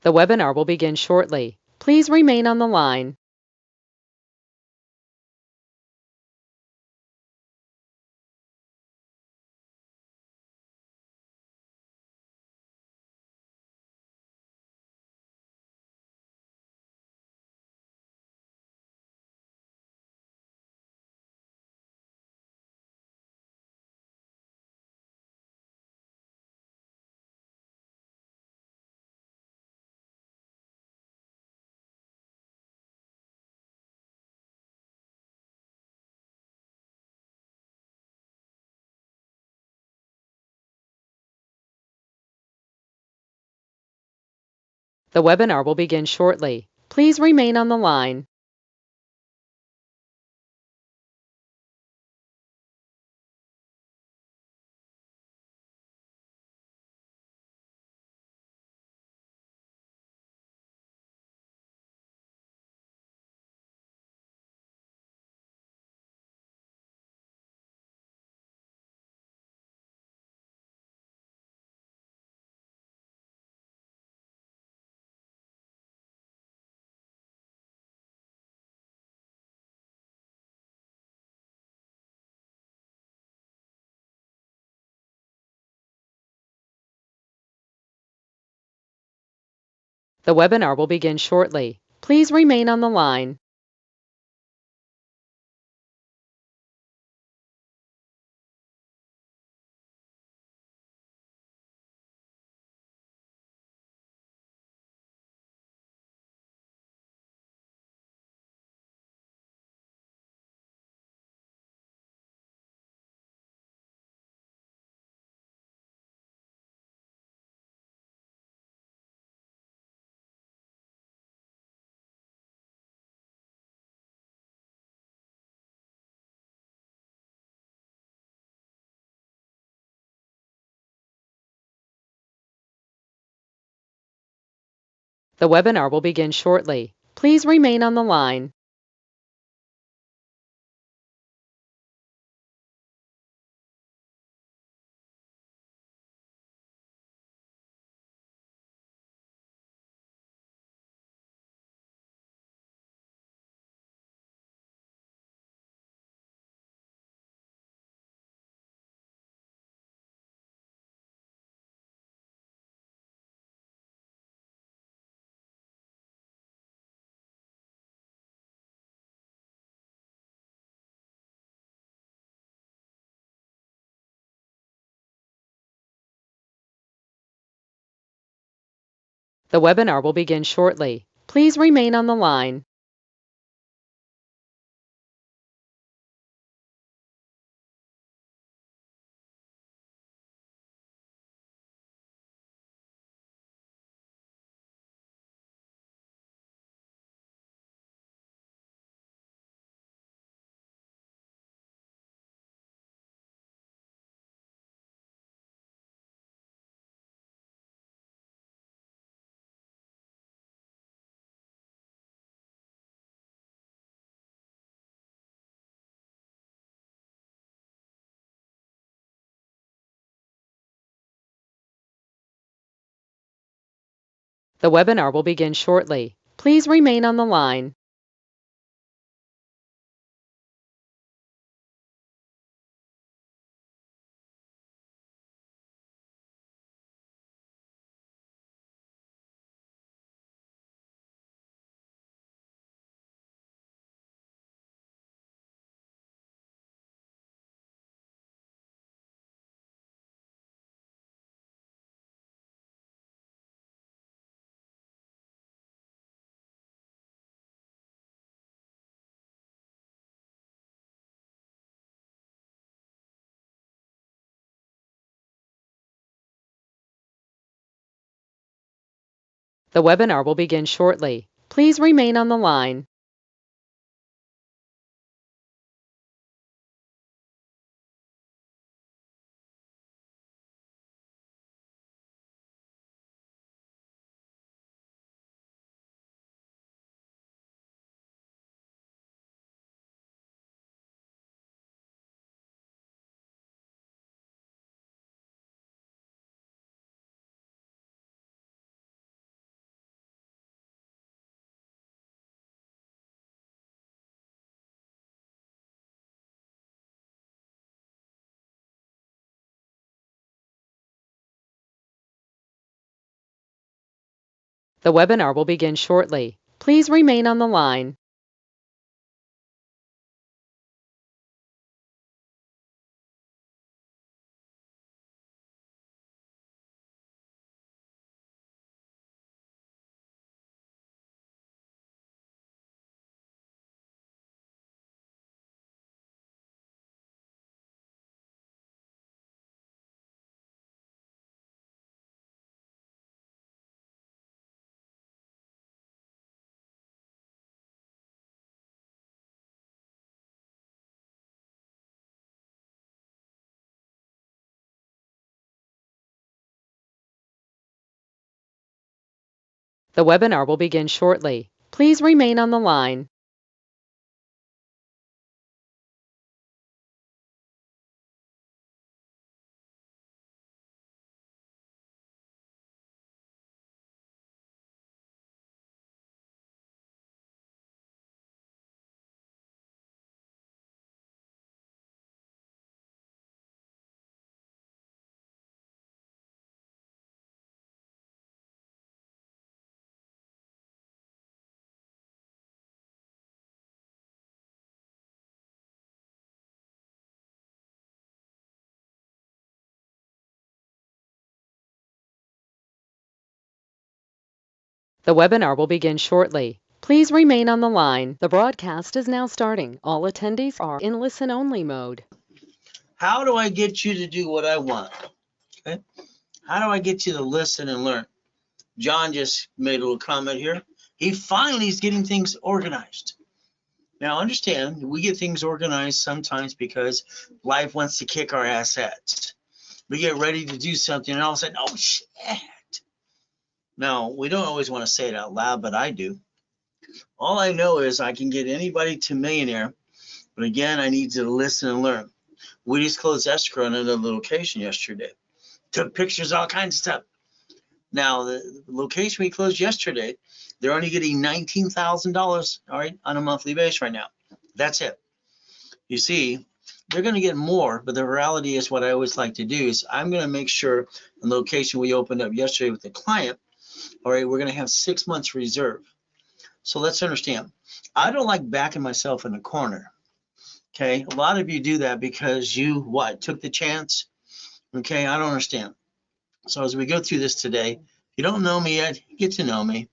The webinar will begin shortly. Please remain on the line. The webinar will begin shortly. Please remain on the line. The webinar will begin shortly. Please remain on the line. The webinar will begin shortly. Please remain on the line. The webinar will begin shortly. Please remain on the line. The webinar will begin shortly. Please remain on the line. The webinar will begin shortly. Please remain on the line. The webinar will begin shortly. Please remain on the line. The webinar will begin shortly. Please remain on the line. The webinar will begin shortly. Please remain on the line. The broadcast is now starting. All attendees are in listen-only mode. How do I get you to do what I want? Okay. How do I get you to listen and learn? John just made a little comment here. He finally is getting things organized. Now understand, we get things organized sometimes because life wants to kick our assets. We get ready to do something and all of a sudden, oh shit. Now, we don't always want to say it out loud, but I do. All I know is I can get anybody to Millionaire, but again, I need you to listen and learn. We just closed escrow on another location yesterday. Took pictures, all kinds of stuff. Now, the location we closed yesterday, they're only getting $19,000, all right, on a monthly base right now. That's it. You see, they're going to get more, but the reality is what I always like to do is I'm going to make sure the location we opened up yesterday with the client, all right, we're going to have 6 months reserve. So let's understand. I don't like backing myself in a corner. Okay, a lot of you do that because you took the chance. Okay, I don't understand. So as we go through this today, if you don't know me yet, get to know me.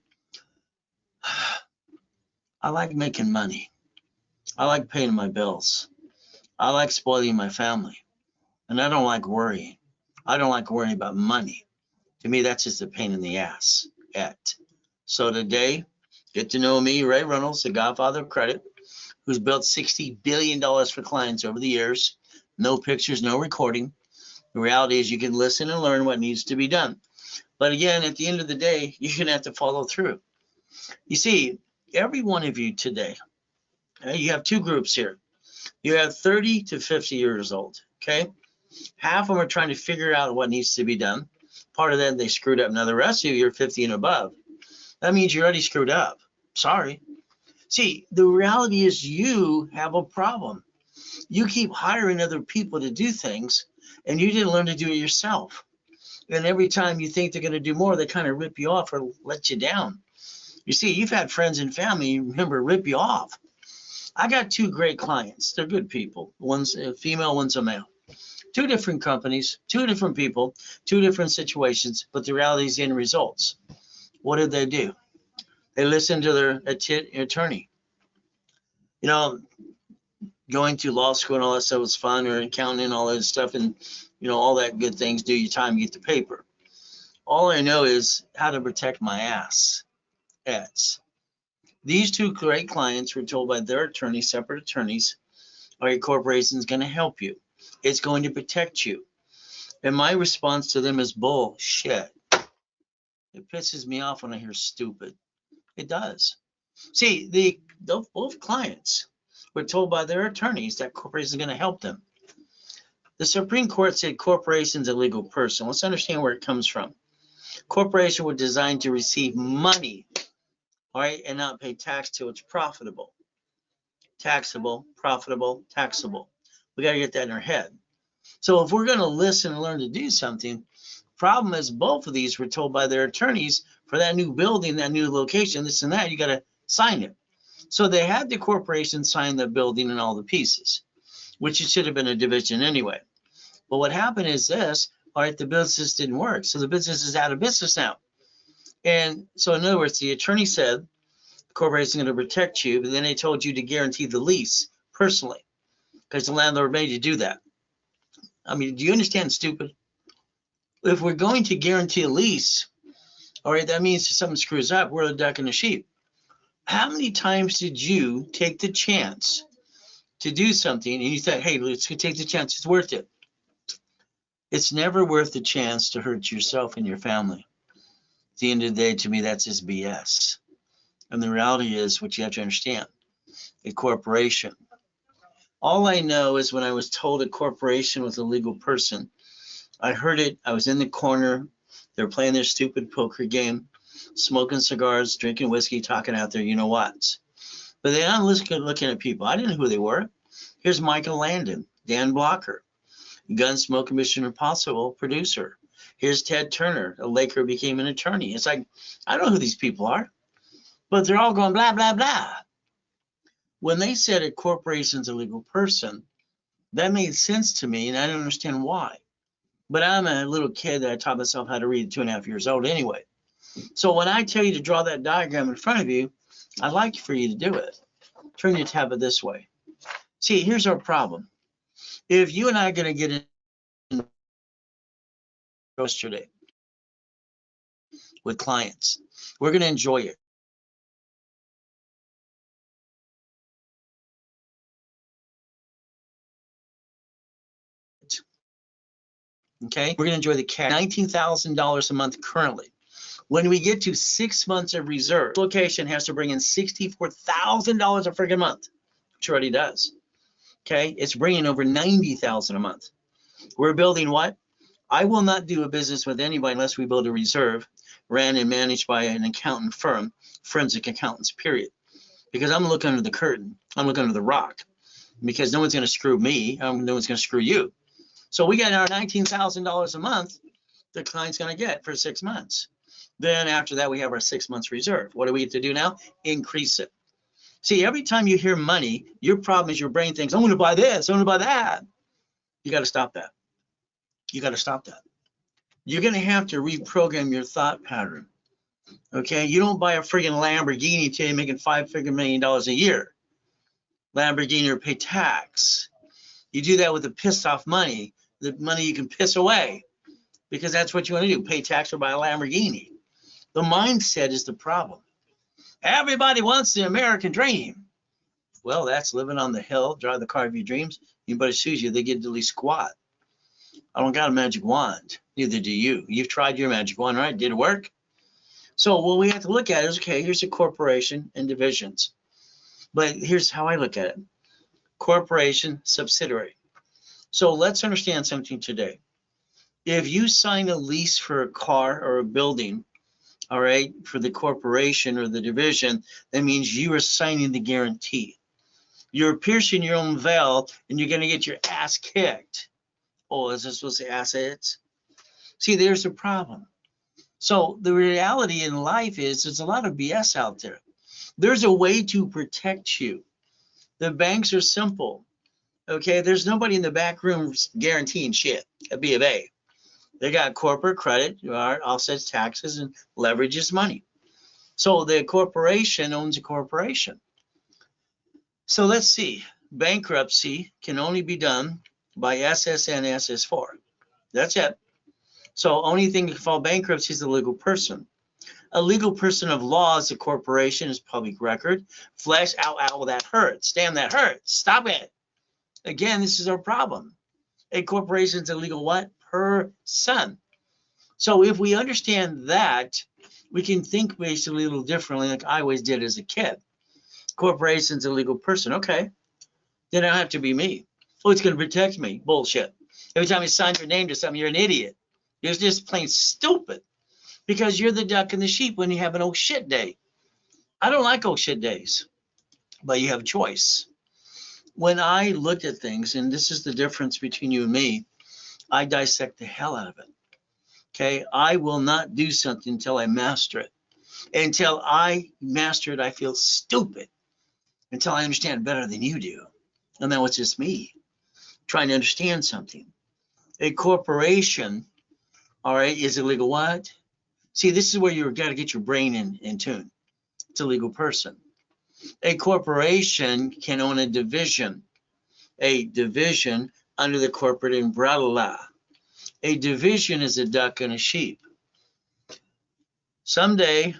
I like making money. I like paying my bills. I like spoiling my family. And I don't like worrying. I don't like worrying about money. To me, that's just a pain in the ass. So today, get to know me, Ray Reynolds, the godfather of credit, who's built $60 billion for clients over the years. No pictures, no recording. The reality is you can listen and learn what needs to be done. But again, at the end of the day, you're going to have to follow through. You see, every one of you today, you have two groups here. You have 30 to 50 years old, okay? Half of them are trying to figure out what needs to be done. Part of that, they screwed up. Now, the rest of you, you're 50 and above. That means you're already screwed up. Sorry. See, the reality is you have a problem. You keep hiring other people to do things, and you didn't learn to do it yourself. And every time you think they're going to do more, they kind of rip you off or let you down. You see, you've had friends and family, remember, rip you off. I got two great clients. They're good people. One's a female, one's a male. Two different companies, two different people, two different situations, but the reality is the end results. What did they do? They listened to their attorney. You know, going to law school and all that stuff was fun, or accounting and all that stuff, and, you know, all that good things, do your time, get the paper. All I know is how to protect my ass. These two great clients were told by their attorney, separate attorneys, all right, corporation is going to help you. It's going to protect you. And my response to them is bullshit. It pisses me off when I hear stupid. It does. See, both clients were told by their attorneys that corporation is going to help them. The Supreme Court said corporation's a legal person. Let's understand where it comes from. Corporation were designed to receive money, all right, and not pay tax till it's profitable. Taxable, profitable, taxable. We got to get that in our head. So if we're going to listen and learn to do something, problem is both of these were told by their attorneys for that new building, that new location, this and that, you got to sign it. So they had the corporation sign the building and all the pieces, which it should have been a division anyway. But what happened is this, all right, the business didn't work. So the business is out of business now. And so in other words, the attorney said the corporation is going to protect you, but then they told you to guarantee the lease personally because the landlord made you do that. I mean, do you understand, stupid? If we're going to guarantee a lease, all right, that means if something screws up, we're the duck and the sheep. How many times did you take the chance to do something and you said, hey, let's take the chance, it's worth it? It's never worth the chance to hurt yourself and your family. At the end of the day, to me, that's just BS. And the reality is what you have to understand, a corporation. All I know is when I was told a corporation was a legal person, I heard it, I was in the corner, they're playing their stupid poker game, smoking cigars, drinking whiskey, talking out there, you know what. But then I'm looking at people. I didn't know who they were. Here's Michael Landon, Dan Blocker, Gunsmoke Mission Impossible producer. Here's Ted Turner, a Laker, became an attorney. It's like, I don't know who these people are, but they're all going blah, blah, blah. When they said a corporation's a legal person, that made sense to me, and I don't understand why. But I'm a little kid that I taught myself how to read at 2.5 years old anyway. So when I tell you to draw that diagram in front of you, I'd like for you to do it. Turn your tablet this way. See, here's our problem. If you and I are going to get in yesterday with clients, we're going to enjoy it. Okay, we're going to enjoy the cash, $19,000 a month currently. When we get to 6 months of reserve, location has to bring in $64,000 a freaking month, which already does. Okay, it's bringing over $90,000 a month. We're building what? I will not do a business with anybody unless we build a reserve ran and managed by an accountant firm, forensic accountants, period. Because I'm looking under the curtain. I'm looking under the rock. Because no one's going to screw me. No one's going to screw you. So we got our $19,000 a month the client's going to get for 6 months. Then after that, we have our 6 months reserve. What do we get to do now? Increase it. See, every time you hear money, your problem is your brain thinks, I'm going to buy this, I'm going to buy that. You got to stop that. You got to stop that. You're going to have to reprogram your thought pattern. Okay? You don't buy a friggin' Lamborghini until you're making $5 million a year. Lamborghini or pay tax. You do that with the pissed off money, the money you can piss away, because that's what you want to do, pay tax or buy a Lamborghini. The mindset is the problem. Everybody wants the American dream. Well, that's living on the hill, drive the car of your dreams. Anybody sues you, they get to least squat. I don't got a magic wand. Neither do you. You've tried your magic wand, right? Did it work? So what we have to look at is, okay, here's a corporation and divisions. But here's how I look at it. Corporation, subsidiary. So let's understand something today. If you sign a lease for a car or a building, all right, for the corporation or the division, that means you are signing the guarantee. You're piercing your own veil and you're going to get your ass kicked. Oh, is this supposed to say assets? See, there's the problem. So the reality in life is there's a lot of BS out there. There's a way to protect you. The banks are simple. Okay, there's nobody in the back room guaranteeing shit at B of A. They got corporate credit, offsets taxes, and leverages money. So the corporation owns a corporation. So let's see. Bankruptcy can only be done by SSN SS4. That's it. So only thing that can file bankruptcy is a legal person. A legal person of law is a corporation, is public record. Flesh, ow, ow, that hurts. Damn, that hurts. Stop it. Again, this is our problem. A corporation is a legal what? Person. So if we understand that, we can think basically a little differently like I always did as a kid. Corporation's a legal person. Okay. Then it don't have to be me. Oh, it's going to protect me. Bullshit. Every time you sign your name to something, you're an idiot. You're just plain stupid because you're the duck and the sheep when you have an oh shit day. I don't like oh shit days, but you have a choice. When I look at things, and this is the difference between you and me, I dissect the hell out of it. Okay, I will not do something until I master it. Until I master it, I feel stupid. Until I understand better than you do. And then it's just me trying to understand something. A corporation, all right, is a legal what? See, this is where you've got to get your brain in tune. It's a legal person. A corporation can own a division under the corporate umbrella. A division is a duck and a sheep. Someday,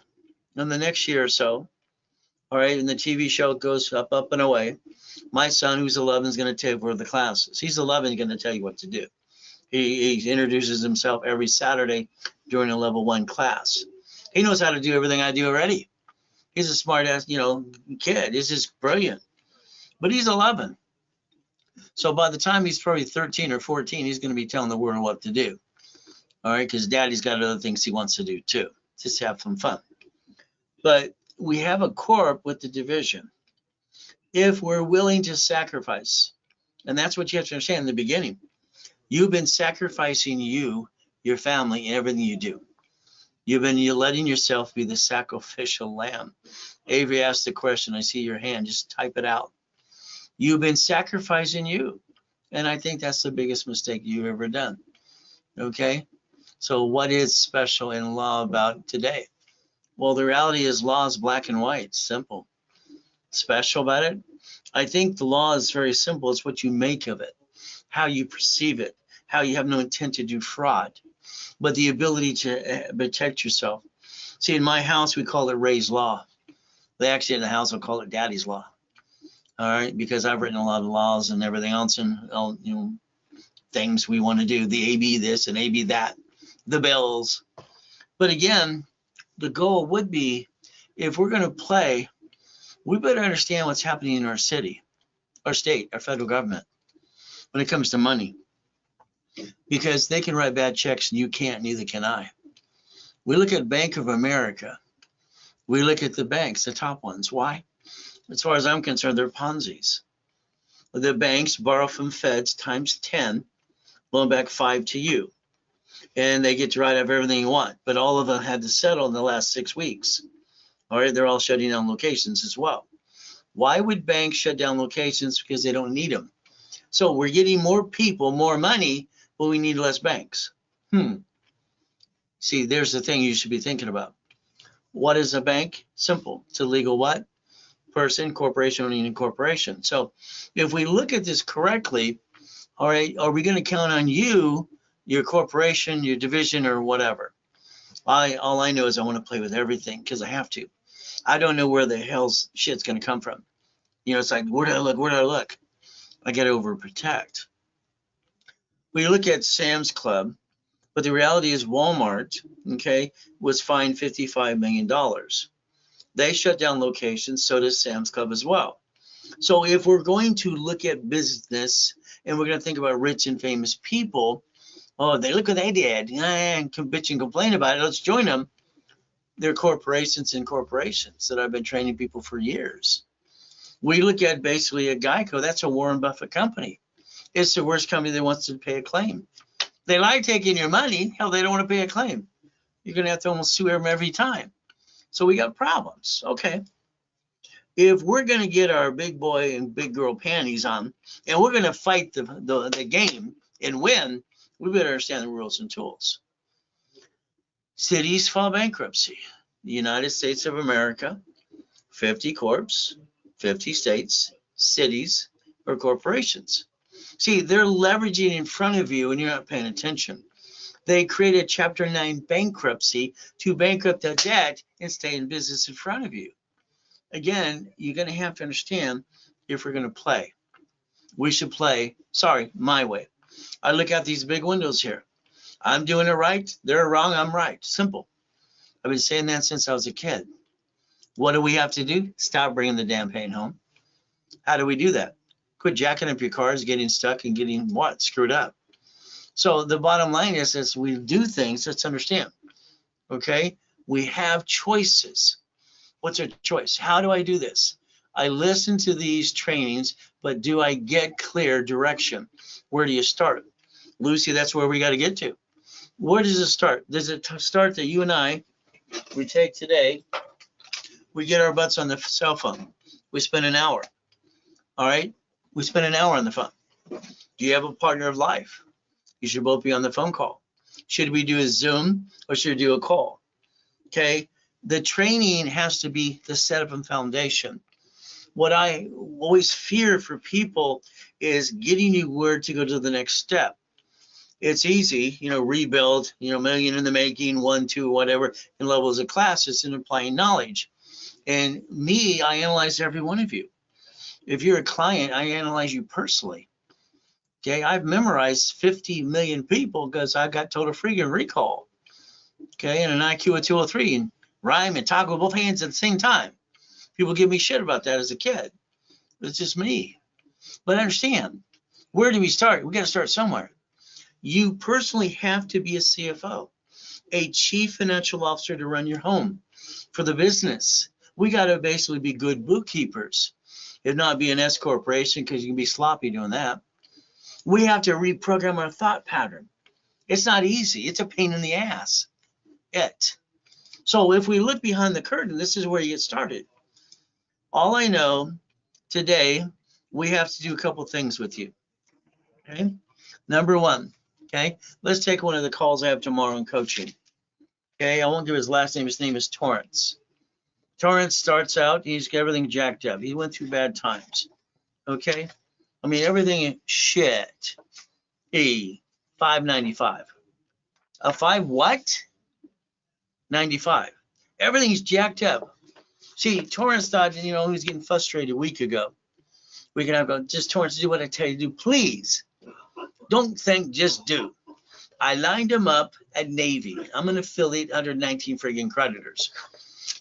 in the next year or so, all right, and the TV show goes up, up and away, my son, who's 11, is going to take over the classes. He's 11, he's going to tell you what to do. He introduces himself every Saturday during a level 1 class. He knows how to do everything I do already. He's a smart ass, kid. He's just brilliant. But he's 11. So by the time he's probably 13 or 14, he's going to be telling the world what to do. All right, because daddy's got other things he wants to do too. Just have some fun. But we have a corp with the division. If we're willing to sacrifice, and that's what you have to understand in the beginning, you've been sacrificing you, your family, and everything you do. You're letting yourself be the sacrificial lamb. Avery asked the question. I see your hand. Just type it out. You've been sacrificing you. And I think that's the biggest mistake you've ever done. Okay? So what is special in law about today? Well, the reality is law is black and white. Simple. Special about it? I think the law is very simple. It's what you make of it, how you perceive it, how you have no intent to do fraud, but the ability to protect yourself. See, in my house, we call it Ray's Law. They actually in the house will call it Daddy's Law. All right, because I've written a lot of laws and everything else, and all, things we want to do, the AB this and AB that, the bills. But again, the goal would be, if we're going to play, we better understand what's happening in our city, our state, our federal government when it comes to money, because they can write bad checks and you can't, neither can I. We look at Bank of America. We look at the banks, the top ones. Why? As far as I'm concerned, they're Ponzi's. The banks borrow from feds times 10, loan back 5 to you. And they get to write off everything you want. But all of them had to settle in the last 6 weeks. All right, they're all shutting down locations as well. Why would banks shut down locations? Because they don't need them. So we're getting more people, more money, but we need less banks. See, there's the thing you should be thinking about. What is a bank? Simple. It's a legal what? Person, corporation, owning a corporation. So if we look at this correctly, all right, are we going to count on you, your corporation, your division, or whatever? All I know is I want to play with everything because I have to. I don't know where the hell's shit's going to come from. It's like, where do I look? Where do I look? I got to overprotect. We look at Sam's Club, but the reality is Walmart, okay, was fined $55 million. They shut down locations, so does Sam's Club as well. So if we're going to look at business and we're going to think about rich and famous people, oh, they look what they did, and bitch and complain about it, let's join them. They're corporations and corporations that I've been training people for years. We look at basically a Geico, that's a Warren Buffett company. It's the worst company that wants to pay a claim. They like taking your money, hell, they don't want to pay a claim. You're going to have to almost sue them every time. So we got problems. Okay. If we're going to get our big boy and big girl panties on, and we're going to fight the game and win, we better understand the rules and tools. Cities file bankruptcy. The United States of America, 50 corps, 50 states, cities, or corporations. See, they're leveraging in front of you and you're not paying attention. They created Chapter 9 bankruptcy to bankrupt the debt and stay in business in front of you. Again, you're going to have to understand if we're going to play. We should play, my way. I look at these big windows here. I'm doing it right. They're wrong. I'm right. Simple. I've been saying that since I was a kid. What do we have to do? Stop bringing the damn pain home. How do we do that? Quit jacking up your cars, getting stuck, and getting what? Screwed up. So the bottom line is, as we do things, let's understand, okay? We have choices. What's our choice? How do I do this? I listen to these trainings, but do I get clear direction? Where do you start? Lucy, that's where we got to get to. Where does it start? Does it start that you and I We take today, we get our butts on the cell phone. We spend an hour. All right. We spend an hour on the phone. Do you have a partner of life? You should both be on the phone call. Should we do a Zoom or should we do a call? Okay. The training has to be the setup and foundation. What I always fear for people is getting you where to go to the next step. It's easy, rebuild, million in the making, 1, 2, whatever, in levels of classes and applying knowledge. And me, I analyze every one of you. If you're a client, I analyze you personally. Okay, I've memorized 50 million people because I got total freaking recall. Okay, and an IQ of 203 and rhyme and talk with both hands at the same time. People give me shit about that as a kid. It's just me. But understand, where do we start? We got to start somewhere. You personally have to be a CFO, a chief financial officer to run your home. For the business, we got to basically be good bookkeepers, if not be an S corporation, because you can be sloppy doing that. We have to reprogram our thought pattern. It's not easy. It's a pain in the ass. So if we look behind the curtain, this is where you get started. All I know today, we have to do a couple things with you. Okay. Number one. Okay. Let's take one of the calls I have tomorrow in coaching. Okay. I won't give his last name. His name is Torrance. Torrance starts out, he's got everything jacked up. He went through bad times. Okay. I mean, everything shit. 595. A 5 what? 95. Everything's jacked up. See, Torrance thought, he was getting frustrated a week ago. We can have go, just Torrance, do what I tell you to do, please. Don't think, just do. I lined him up at Navy. I'm an affiliate under 19 friggin' creditors.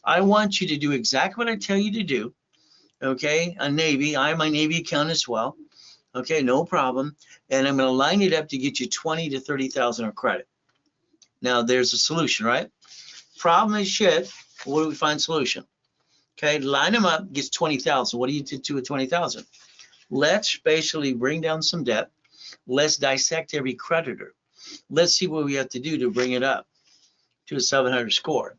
I want you to do exactly what I tell you to do. Okay, a Navy. I have my Navy account as well. Okay, no problem. And I'm going to line it up to get you 20 to 30,000 of credit. Now there's a solution, right? Problem is shit. What do we find solution? Okay, line them up, gets 20,000. What do you do with 20,000? Let's basically bring down some debt. Let's dissect every creditor. Let's see what we have to do to bring it up to a 700 score,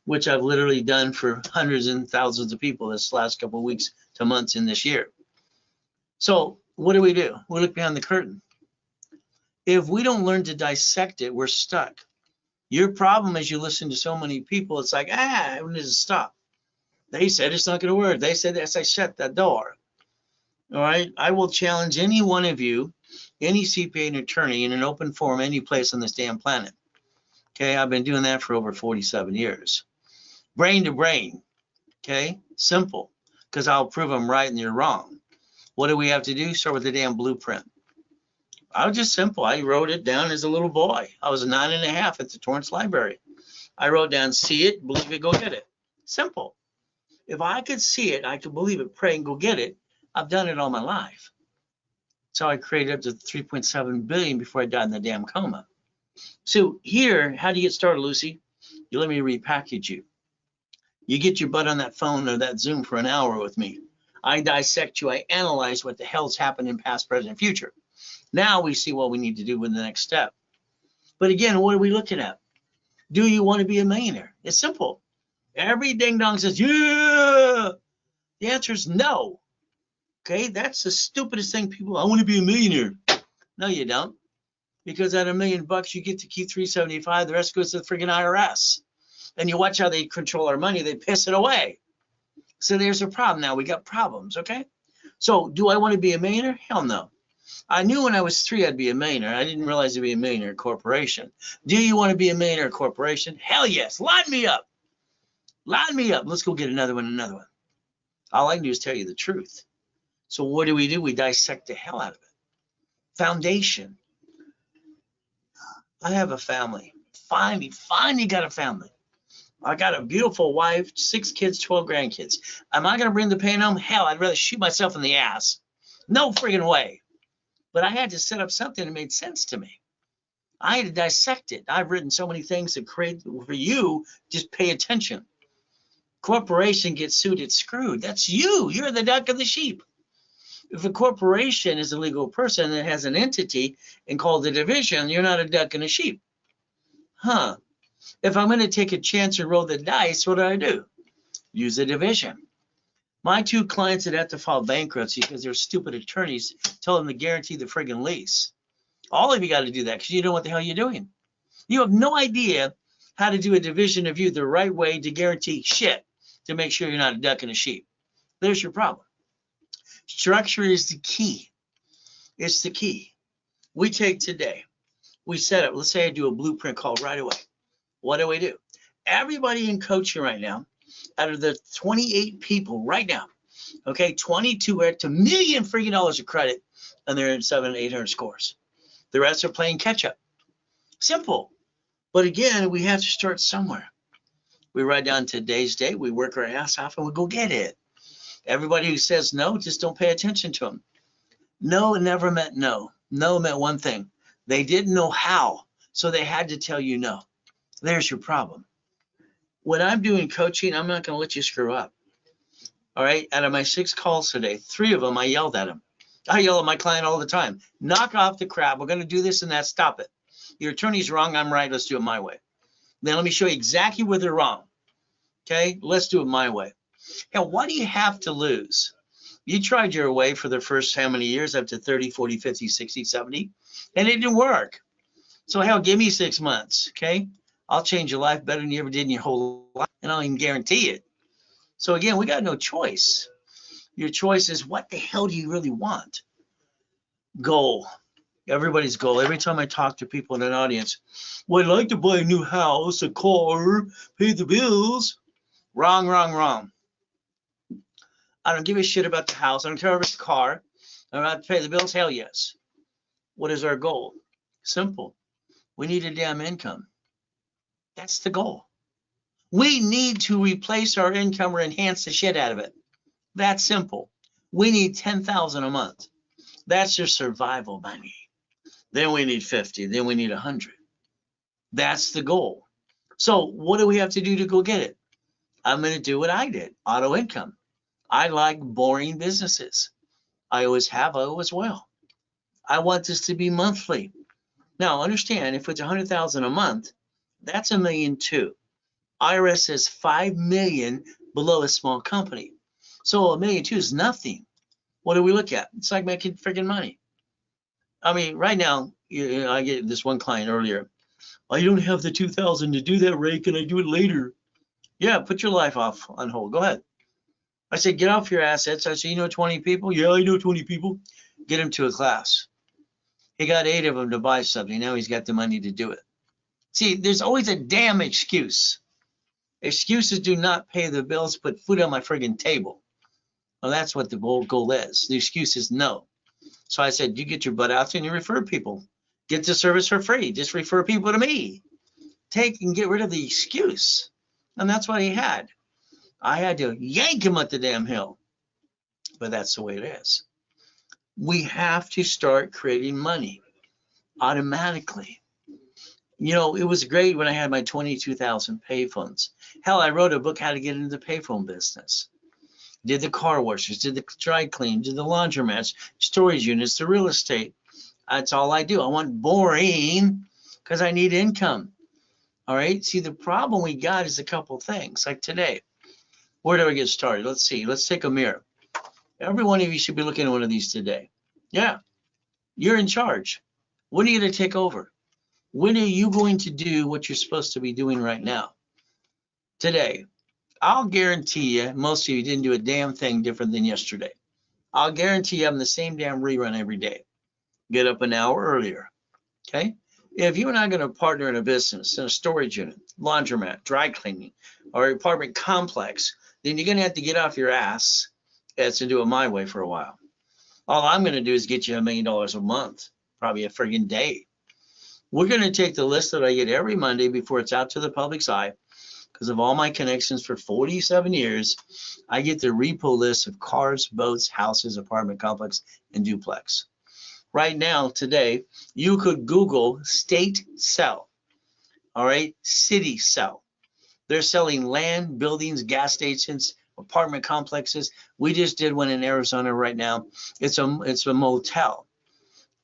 which I've literally done for hundreds and thousands of people this last couple of weeks to months in this year. So what do? We look behind the curtain. If we don't learn to dissect it, we're stuck. Your problem is you listen to so many people, it's like, I need to stop. They said it's not going to work. They said this, I shut that door. All right. I will challenge any one of you, any CPA and attorney in an open forum, any place on this damn planet. Okay. I've been doing that for over 47 years. Brain to brain. Okay. Simple. Because I'll prove I'm right and you're wrong. What do we have to do? Start with the damn blueprint. I was just simple. I wrote it down as a little boy. I was 9.5 at the Torrance Library. I wrote down, see it, believe it, go get it. Simple. If I could see it, I could believe it, pray, and go get it. I've done it all my life. So I created up to 3.7 billion before I died in the damn coma. So here, how do you get started, Lucy? You let me repackage you. You get your butt on that phone or that Zoom for an hour with me. I dissect you. I analyze what the hell's happened in past, present, and future. Now we see what we need to do with the next step. But again, what are we looking at? Do you want to be a millionaire? It's simple. Every ding dong says, yeah. The answer is no. Okay, that's the stupidest thing people, I want to be a millionaire. No, you don't. Because at $1 million, you get to keep 375. The rest goes to the friggin' IRS. And you watch how they control our money. They piss it away. So there's a problem now. We got problems, okay? So do I want to be a millionaire? Hell no. I knew when I was 3 I'd be a millionaire. I didn't realize it'd be a millionaire corporation. Do you want to be a millionaire corporation? Hell yes. Line me up. Line me up. Let's go get another one. All I can do is tell you the truth. So what do? We dissect the hell out of it. Foundation. I have a family. Finally got a family. I got a beautiful wife, 6 kids, 12 grandkids. Am I going to bring the pain home? Hell, I'd rather shoot myself in the ass. No friggin' way. But I had to set up something that made sense to me. I had to dissect it. I've written so many things that create for you. Just pay attention. Corporation gets sued, it's screwed. That's you. You're the duck and the sheep. If a corporation is a legal person that has an entity and called a division, you're not a duck and a sheep. Huh. If I'm going to take a chance and roll the dice, what do? Use a division. My 2 clients that have to file bankruptcy because their stupid attorneys tell them to guarantee the friggin' lease. All of you got to do that because you know what the hell you're doing. You have no idea how to do a division of you the right way to guarantee shit to make sure you're not a duck and a sheep. There's your problem. Structure is the key. It's the key. We take today. We set up. Let's say I do a blueprint call right away. What do? Everybody in coaching right now, out of the 28 people right now, okay, 22 are at $1 million freaking dollars of credit, and they're in 700, 800 scores. The rest are playing catch up. Simple. But again, we have to start somewhere. We write down today's date, we work our ass off, and we go get it. Everybody who says no, just don't pay attention to them. No never meant no. No meant one thing. They didn't know how, so they had to tell you no. There's your problem. When I'm doing coaching, I'm not going to let you screw up. All right? Out of my 6 calls today, 3 of them, I yelled at them. I yell at my client all the time. Knock off the crap. We're going to do this and that. Stop it. Your attorney's wrong. I'm right. Let's do it my way. Then let me show you exactly where they're wrong. Okay? Let's do it my way. Now, what do you have to lose? You tried your way for the first how many years, up to 30, 40, 50, 60, 70, and it didn't work. So, hell, give me 6 months, okay? I'll change your life better than you ever did in your whole life, and I'll even guarantee it. So, again, we got no choice. Your choice is, what the hell do you really want? Goal. Everybody's goal. Every time I talk to people in an audience, well, I'd like to buy a new house, a car, pay the bills. Wrong, wrong, wrong. I don't give a shit about the house. I don't care about the car. I don't have to pay the bills. Hell yes. What is our goal? Simple. We need a damn income. That's the goal. We need to replace our income or enhance the shit out of it. That's simple. We need $10,000 a month. That's your survival money. Then we need 50. Then we need 100. That's the goal. So what do we have to do to go get it? I'm going to do what I did. Auto income. I like boring businesses. I always have, I always will. I want this to be monthly. Now, understand, if it's $100,000 a month, that's $1.2 million. IRS says $5 million below a small company. So $1.2 million is nothing. What do we look at? It's like making freaking money. I mean, right now, I get this one client earlier. I don't have the $2,000 to do that, Ray. Can I do it later? Yeah, put your life off on hold. Go ahead. I said, get off your assets. I said, you know 20 people? Yeah, I know 20 people. Get him to a class. He got 8 of them to buy something. Now he's got the money to do it. See, there's always a damn excuse. Excuses do not pay the bills, put food on my friggin' table. Well, that's what the goal is. The excuse is no. So I said, you get your butt out there and you refer people. Get the service for free. Just refer people to me. Take and get rid of the excuse. And that's what he had. I had to yank him up the damn hill. But that's the way it is. We have to start creating money automatically. You know, it was great when I had my 22,000 payphones. Hell, I wrote a book, How to Get into the Payphone Business. Did the car washes, did the dry clean, did the laundromats, storage units, the real estate. That's all I do. I want boring because I need income. All right. See, the problem we got is a couple things. Like today, where do I get started? Let's see. Let's take a mirror. Every one of you should be looking at one of these today. Yeah. You're in charge. When are you going to take over? When are you going to do what you're supposed to be doing right now? Today. I'll guarantee you, most of you didn't do a damn thing different than yesterday. I'll guarantee you I'm the same damn rerun every day. Get up an hour earlier. Okay? If you and I are going to partner in a business, in a storage unit, laundromat, dry cleaning, or apartment complex, then you're going to have to get off your ass and do it my way for a while. All I'm going to do is get you $1 million a month, probably a friggin' day. We're going to take the list that I get every Monday before it's out to the public's eye. Because of all my connections for 47 years, I get the repo list of cars, boats, houses, apartment complex, and duplex. Right now, today, you could Google state sell, all right, city sell. They're selling land, buildings, gas stations, apartment complexes. We just did one in Arizona right now. It's a motel,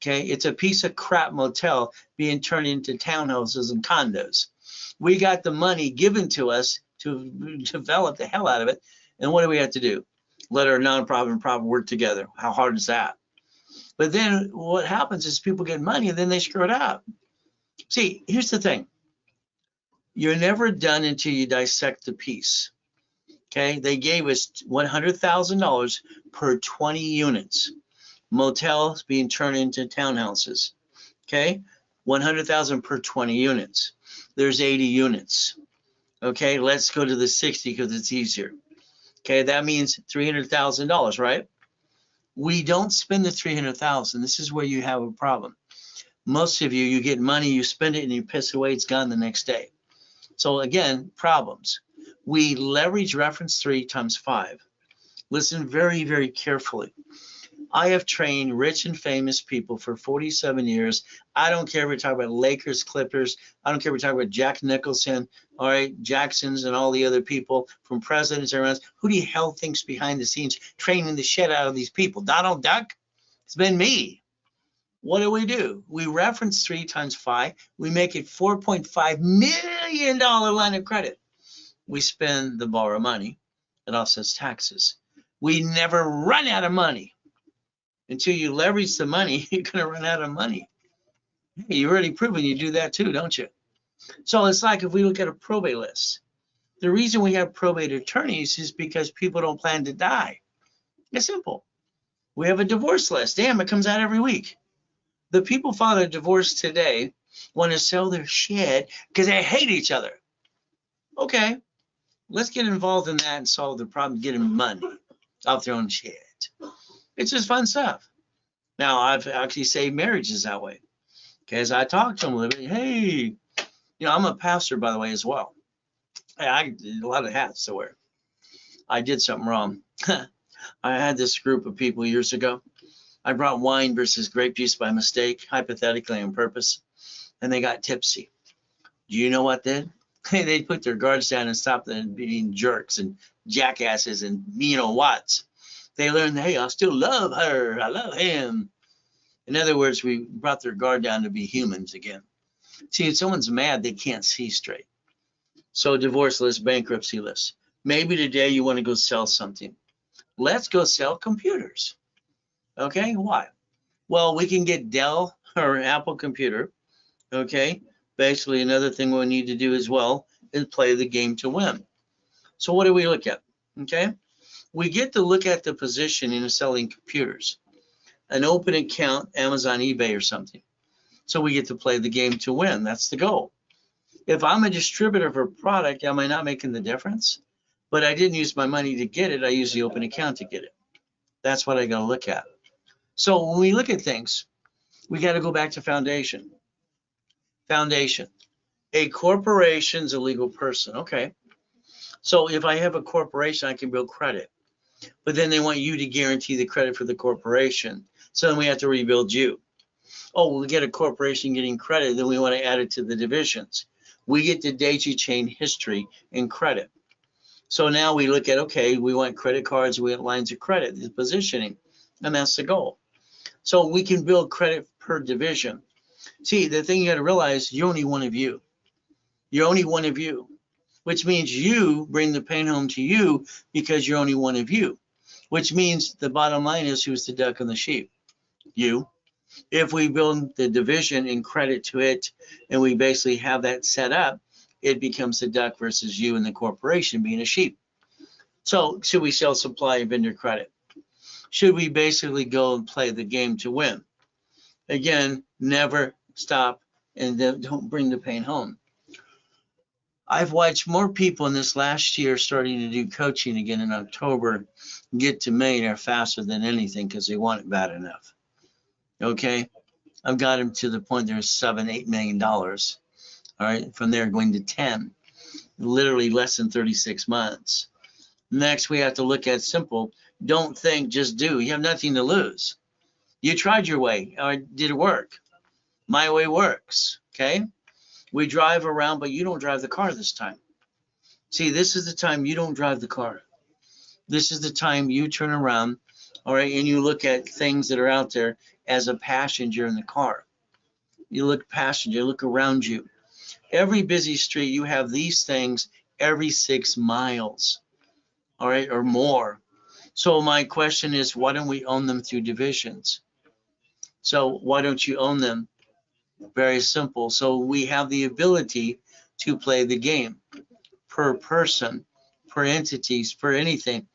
okay? It's a piece of crap motel being turned into townhouses and condos. We got the money given to us to develop the hell out of it. And what do we have to do? Let our nonprofit and profit work together. How hard is that? But then what happens is people get money and then they screw it up. See, here's the thing. You're never done until you dissect the piece. Okay, they gave us $100,000 per 20 units. Motels being turned into townhouses. Okay, 100,000 per 20 units. There's 80 units. Okay, let's go to the 60 because it's easier. Okay, that means $300,000, right? We don't spend the 300,000. This is where you have a problem. Most of you, you get money, you spend it, and you piss away. It's gone the next day. So again, problems. We leverage reference 3 times 5. Listen very, very carefully. I have trained rich and famous people for 47 years. I don't care if we're talking about Lakers, Clippers. I don't care if we're talking about Jack Nicholson, all right, Jacksons and all the other people from presidents and around. Who the hell thinks behind the scenes training the shit out of these people? Donald Duck? It's been me. What do? We reference 3 times 5. We make it $4.5 million line of credit. We spend the borrow money. It offsets taxes. We never run out of money. Until you leverage the money, you're going to run out of money. Hey, you've already proven you do that too, don't you? So it's like if we look at a probate list. The reason we have probate attorneys is because people don't plan to die. It's simple. We have a divorce list. Damn, it comes out every week. The people filing a divorce today want to sell their shit because they hate each other. Okay, let's get involved in that and solve the problem, get them money off their own shit. It's just fun stuff. Now, I've actually saved marriages that way. Because I talked to them a little bit. Hey, I'm a pastor, by the way, as well. I did a lot of hats to wear. I did something wrong. I had this group of people years ago. I brought wine versus grape juice by mistake, hypothetically on purpose, and they got tipsy. Do you know what they did? They put their guards down and stopped being jerks and jackasses and whats. They learned, hey, I still love her. I love him. In other words, we brought their guard down to be humans again. See, if someone's mad, they can't see straight. So divorce list, bankruptcy list. Maybe today you want to go sell something. Let's go sell computers. Okay, why? Well, we can get Dell or Apple computer. Okay, basically another thing we need to do as well is play the game to win. So what do we look at? Okay, we get to look at the positioning of selling computers. An open account, Amazon, eBay or something. So we get to play the game to win. That's the goal. If I'm a distributor of a product, am I not making the difference? But I didn't use my money to get it. I used the open account to get it. That's what I got to look at. So when we look at things, we got to go back to foundation. Foundation. A corporation's a legal person. Okay. So if I have a corporation, I can build credit. But then they want you to guarantee the credit for the corporation. So then we have to rebuild you. Oh, we get a corporation getting credit, then we want to add it to the divisions. We get the daisy chain history and credit. So now we look at, okay, we want credit cards, we want lines of credit, the positioning, and that's the goal. So we can build credit per division. See, the thing you got to realize, you're only one of you. You're only one of you, which means you bring the pain home to you because you're only one of you, which means the bottom line is who's the duck and the sheep? You. If we build the division and credit to it, and we basically have that set up, it becomes the duck versus you and the corporation being a sheep. So should we sell supply and vendor credit? Should we basically go and play the game to win? Again, never stop and don't bring the pain home. I've watched more people in this last year starting to do coaching again in October get to Millionaire faster than anything because they want it bad enough. Okay, I've got them to the point there's $7-8 million. All right, from there going to 10, literally less than 36 months. Next, we have to look at simple. Don't think, just do. You have nothing to lose. You tried your way, or did it work? My way works. Okay, we drive around, but you don't drive the car this time. See, this is the time you don't drive the car. This is the time you turn around, all right, and you look at things that are out there as a passenger in the car. You look passenger, look around you. Every busy street, you have these things every 6 miles, all right, or more. So my question is, why don't we own them through divisions? So why don't you own them? Very simple. So we have the ability to play the game per person, per entities, per anything.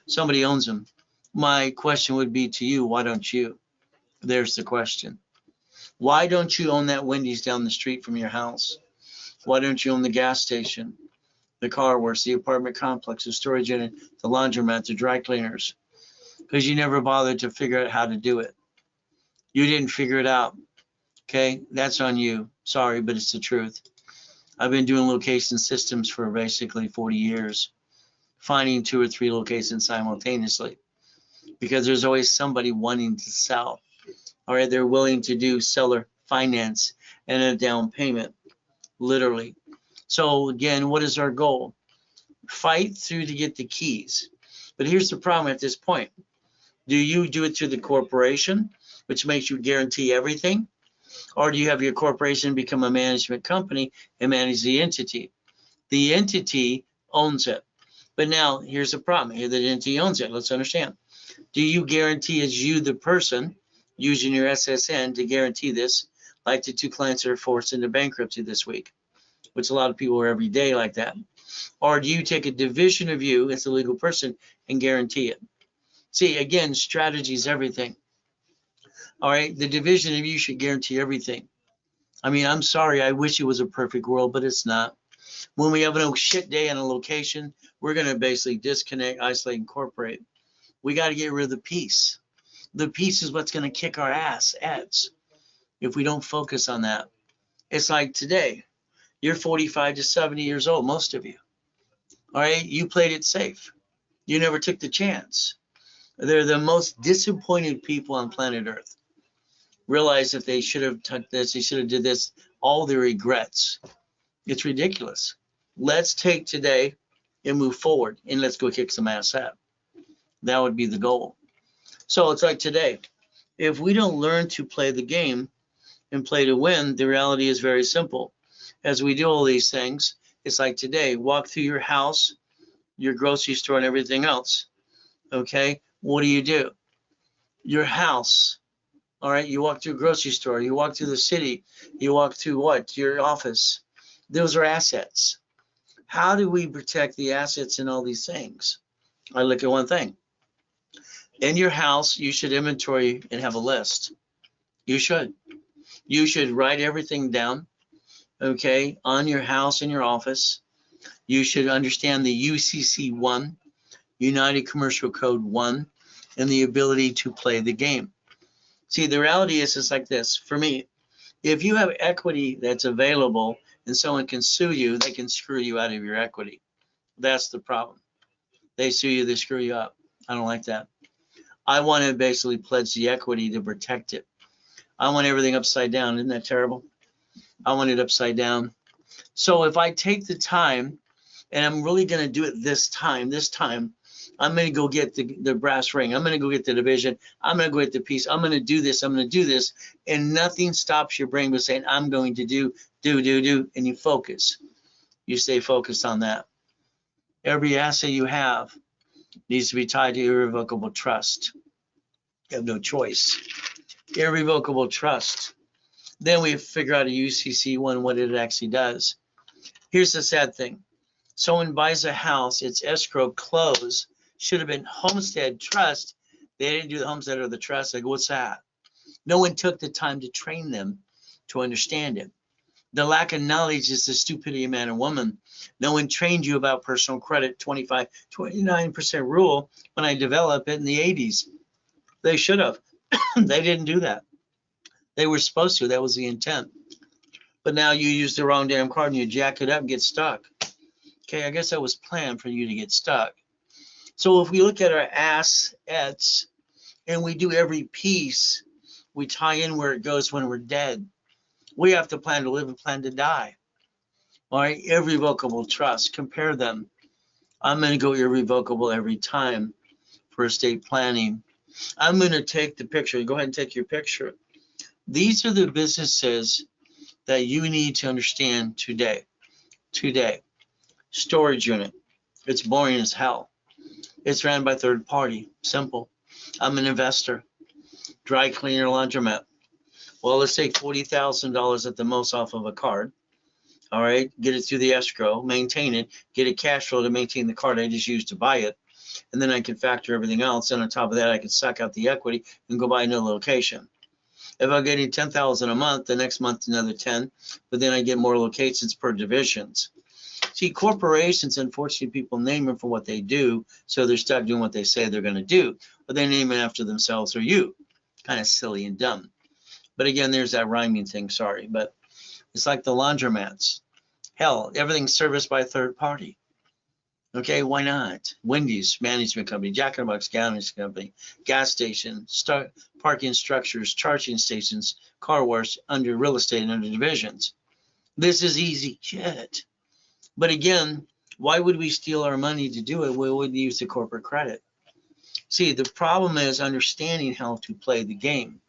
Somebody owns them. My question would be to you, why don't you? There's the question. Why don't you own that Wendy's down the street from your house? Why don't you own the gas station, the car wash, the apartment complex, the storage unit, the laundromat, the dry cleaners? Because you never bothered to figure out how to do it. You didn't figure it out. Okay, that's on you. Sorry, but it's the truth. I've been doing location systems for basically 40 years, finding 2 or 3 locations simultaneously, because there's always somebody wanting to sell. All right, they're willing to do seller finance and a down payment, literally. So again, what is our goal? Fight through to get the keys. But here's the problem at this point. Do you do it through the corporation, which makes you guarantee everything? Or do you have your corporation become a management company and manage the entity? The entity owns it. But now here's the problem. Here the entity owns it. Let's understand. Do you guarantee as you, the person, using your SSN to guarantee this, like the 2 clients that are forced into bankruptcy this week, which a lot of people are every day like that? Or do you take a division of you as a legal person and guarantee it? See, again, strategy is everything. All right, the division of you should guarantee everything. I mean, I'm sorry, I wish it was a perfect world, but it's not. When we have a shit day in a location, we're going to basically disconnect, isolate, incorporate. We got to get rid of the peace. The peace is what's going to kick our ass if we don't focus on that. It's like today, you're 45 to 70 years old, most of you. All right, you played it safe. You never took the chance. They're the most disappointed people on planet Earth. Realize if they should have took this, they should have did this, all the regrets. It's ridiculous. Let's take today and move forward, and let's go kick some ass out. That would be the goal. So it's like today. If we don't learn to play the game and play to win, the reality is very simple. As we do all these things, it's like today, walk through your house, your grocery store, and everything else. Okay, what do? Your house. All right, you walk through a grocery store, you walk through the city, you walk through what? Your office. Those are assets. How do we protect the assets in all these things? I look at one thing. In your house, you should inventory and have a list. You should. You should write everything down, okay, on your house and your office. You should understand the UCC 1, United Commercial Code 1, and the ability to play the game. See, the reality is it's like this. For me, if you have equity that's available and someone can sue you, they can screw you out of your equity. That's the problem. They sue you, they screw you up. I don't like that. I want to basically pledge the equity to protect it. I want everything upside down. Isn't that terrible? I want it upside down. So if I take the time, and I'm really going to do it this time, I'm going to go get the brass ring. I'm going to go get the division. I'm going to go get the piece. I'm going to do this. I'm going to do this. And nothing stops your brain from saying, I'm going to do, and you focus. You stay focused on that. Every asset you have needs to be tied to irrevocable trust. You have no choice. Irrevocable trust. Then we figure out a UCC 1, what it actually does. Here's the sad thing. Someone buys a house, it's escrow closed, should have been homestead trust. They didn't do the homestead or the trust. I go, what's that? No one took the time to train them to understand it. The lack of knowledge is the stupidity of man and woman. No one trained you about personal credit, 25, 29% rule when I developed it in the 80s. They should have. They didn't do that. They were supposed to. That was the intent. But now you use the wrong damn card and you jack it up and get stuck. Okay, I guess that was planned for you to get stuck. So if we look at our assets and we do every piece, we tie in where it goes when we're dead. We have to plan to live and plan to die. All right, irrevocable trust. Compare them. I'm going to go irrevocable every time for estate planning. I'm going to take the picture. Go ahead and take your picture. These are the businesses that you need to understand today. Today, storage unit. It's boring as hell. It's ran by third party. Simple. I'm an investor. Dry cleaner, laundromat. Well, let's take $40,000 at the most off of a card. All right, get it through the escrow, maintain it, get a cash flow to maintain the card I just used to buy it, and then I can factor everything else. And on top of that, I can suck out the equity and go buy another location. If I'm getting 10,000 a month, the next month another 10, but then I get more locations per divisions. See, corporations, unfortunately, people name them for what they do, so they're stuck doing what they say they're going to do, but they name it after themselves or you. Kind of silly and dumb. But again, there's that rhyming thing, sorry, but it's like the laundromats. Hell, everything's serviced by a third party. Okay, why not? Wendy's management company, Jack in the Box management company, gas station, parking structures, charging stations, car wash under real estate and under divisions. This is easy shit. But again, why would we steal our money to do it? We wouldn't use the corporate credit. See, the problem is understanding how to play the game.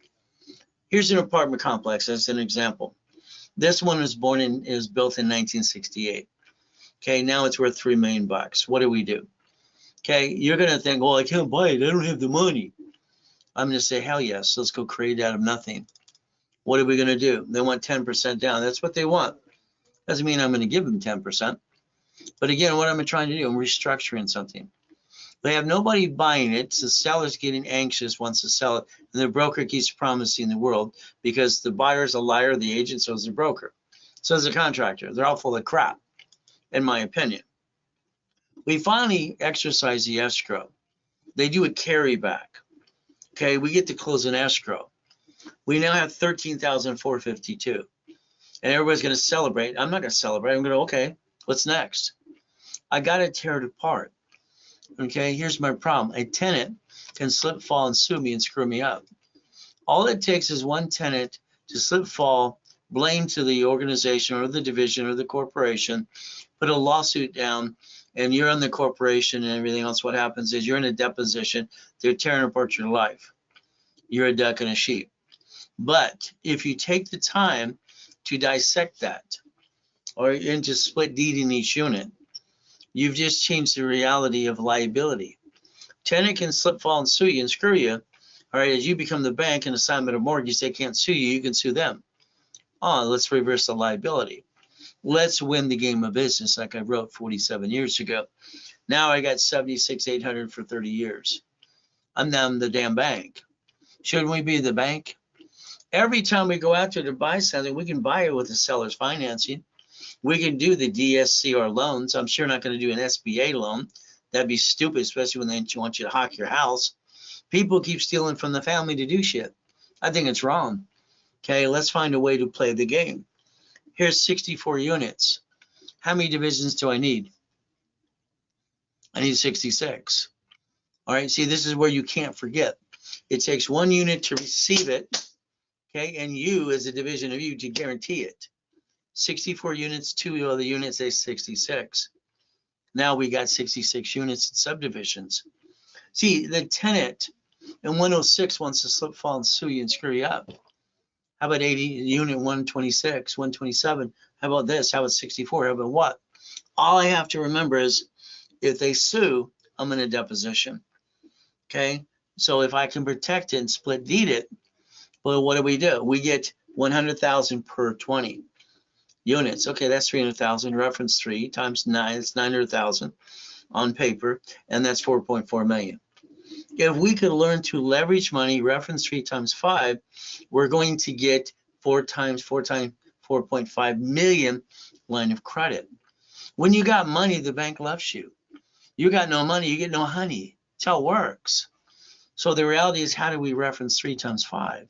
Here's an apartment complex as an example. This one was built in 1968. Okay, now it's worth $3 million. What do we do? Okay, you're gonna think, well, I can't buy it. I don't have the money. I'm gonna say, hell yes, let's go create it out of nothing. What are we gonna do? They want 10% down. That's what they want. Doesn't mean I'm gonna give them 10%. But again, what am I trying to do? I'm restructuring something. They have nobody buying it. So the seller's getting anxious, wants to sell it, and the broker keeps promising the world because the buyer's a liar, the agent, so is the broker. So is the contractor. They're all full of crap, in my opinion. We finally exercise the escrow. They do a carryback. Okay, we get to close an escrow. We now have 13,452. And everybody's going to celebrate. I'm not going to celebrate. I'm going to, okay, what's next? I got to tear it apart. Okay, here's my problem. A tenant can slip, fall, and sue me and screw me up. All it takes is one tenant to slip, fall, blame to the organization or the division or the corporation, put a lawsuit down, and you're in the corporation and everything else. What happens is you're in a deposition. They're tearing apart your life. You're a duck and a sheep. But if you take the time to dissect that or into split deeding each unit, you've just changed the reality of liability. Tenant can slip, fall, and sue you and screw you. All right, as you become the bank and assignment of mortgage, they can't sue you, you can sue them. Oh, let's reverse the liability. Let's win the game of business like I wrote 47 years ago. Now I got 76,800 for 30 years. I'm now the damn bank. Shouldn't we be the bank? Every time we go out there to buy something, we can buy it with the seller's financing. We can do the DSCR loans. I'm sure not going to do an SBA loan. That'd be stupid, especially when they want you to hawk your house. People keep stealing from the family to do shit. I think it's wrong. Okay, let's find a way to play the game. Here's 64 units. How many divisions do I need? I need 66. All right, see, this is where you can't forget. It takes one unit to receive it, okay, and you as a division of you to guarantee it. 64 units, 2 other units, say 66. Now we got 66 units in subdivisions. See, the tenant in 106 wants to slip, fall, and sue you and screw you up. How about 80, unit 126, 127? How about this? How about 64? How about what? All I have to remember is if they sue, I'm in a deposition. Okay? So if I can protect it and split deed it, well, what do? We get 100,000 per 20 units. Okay, that's 300,000. Reference 3 times 9, it's 900,000 on paper, and that's 4.4 million. If we could learn to leverage money, reference 3 times 5, we're going to get 4 times 4.5 million line of credit. When you got money, the bank loves you. You got no money, you get no honey. That's how it works. So the reality is, how do we reference 3 times 5?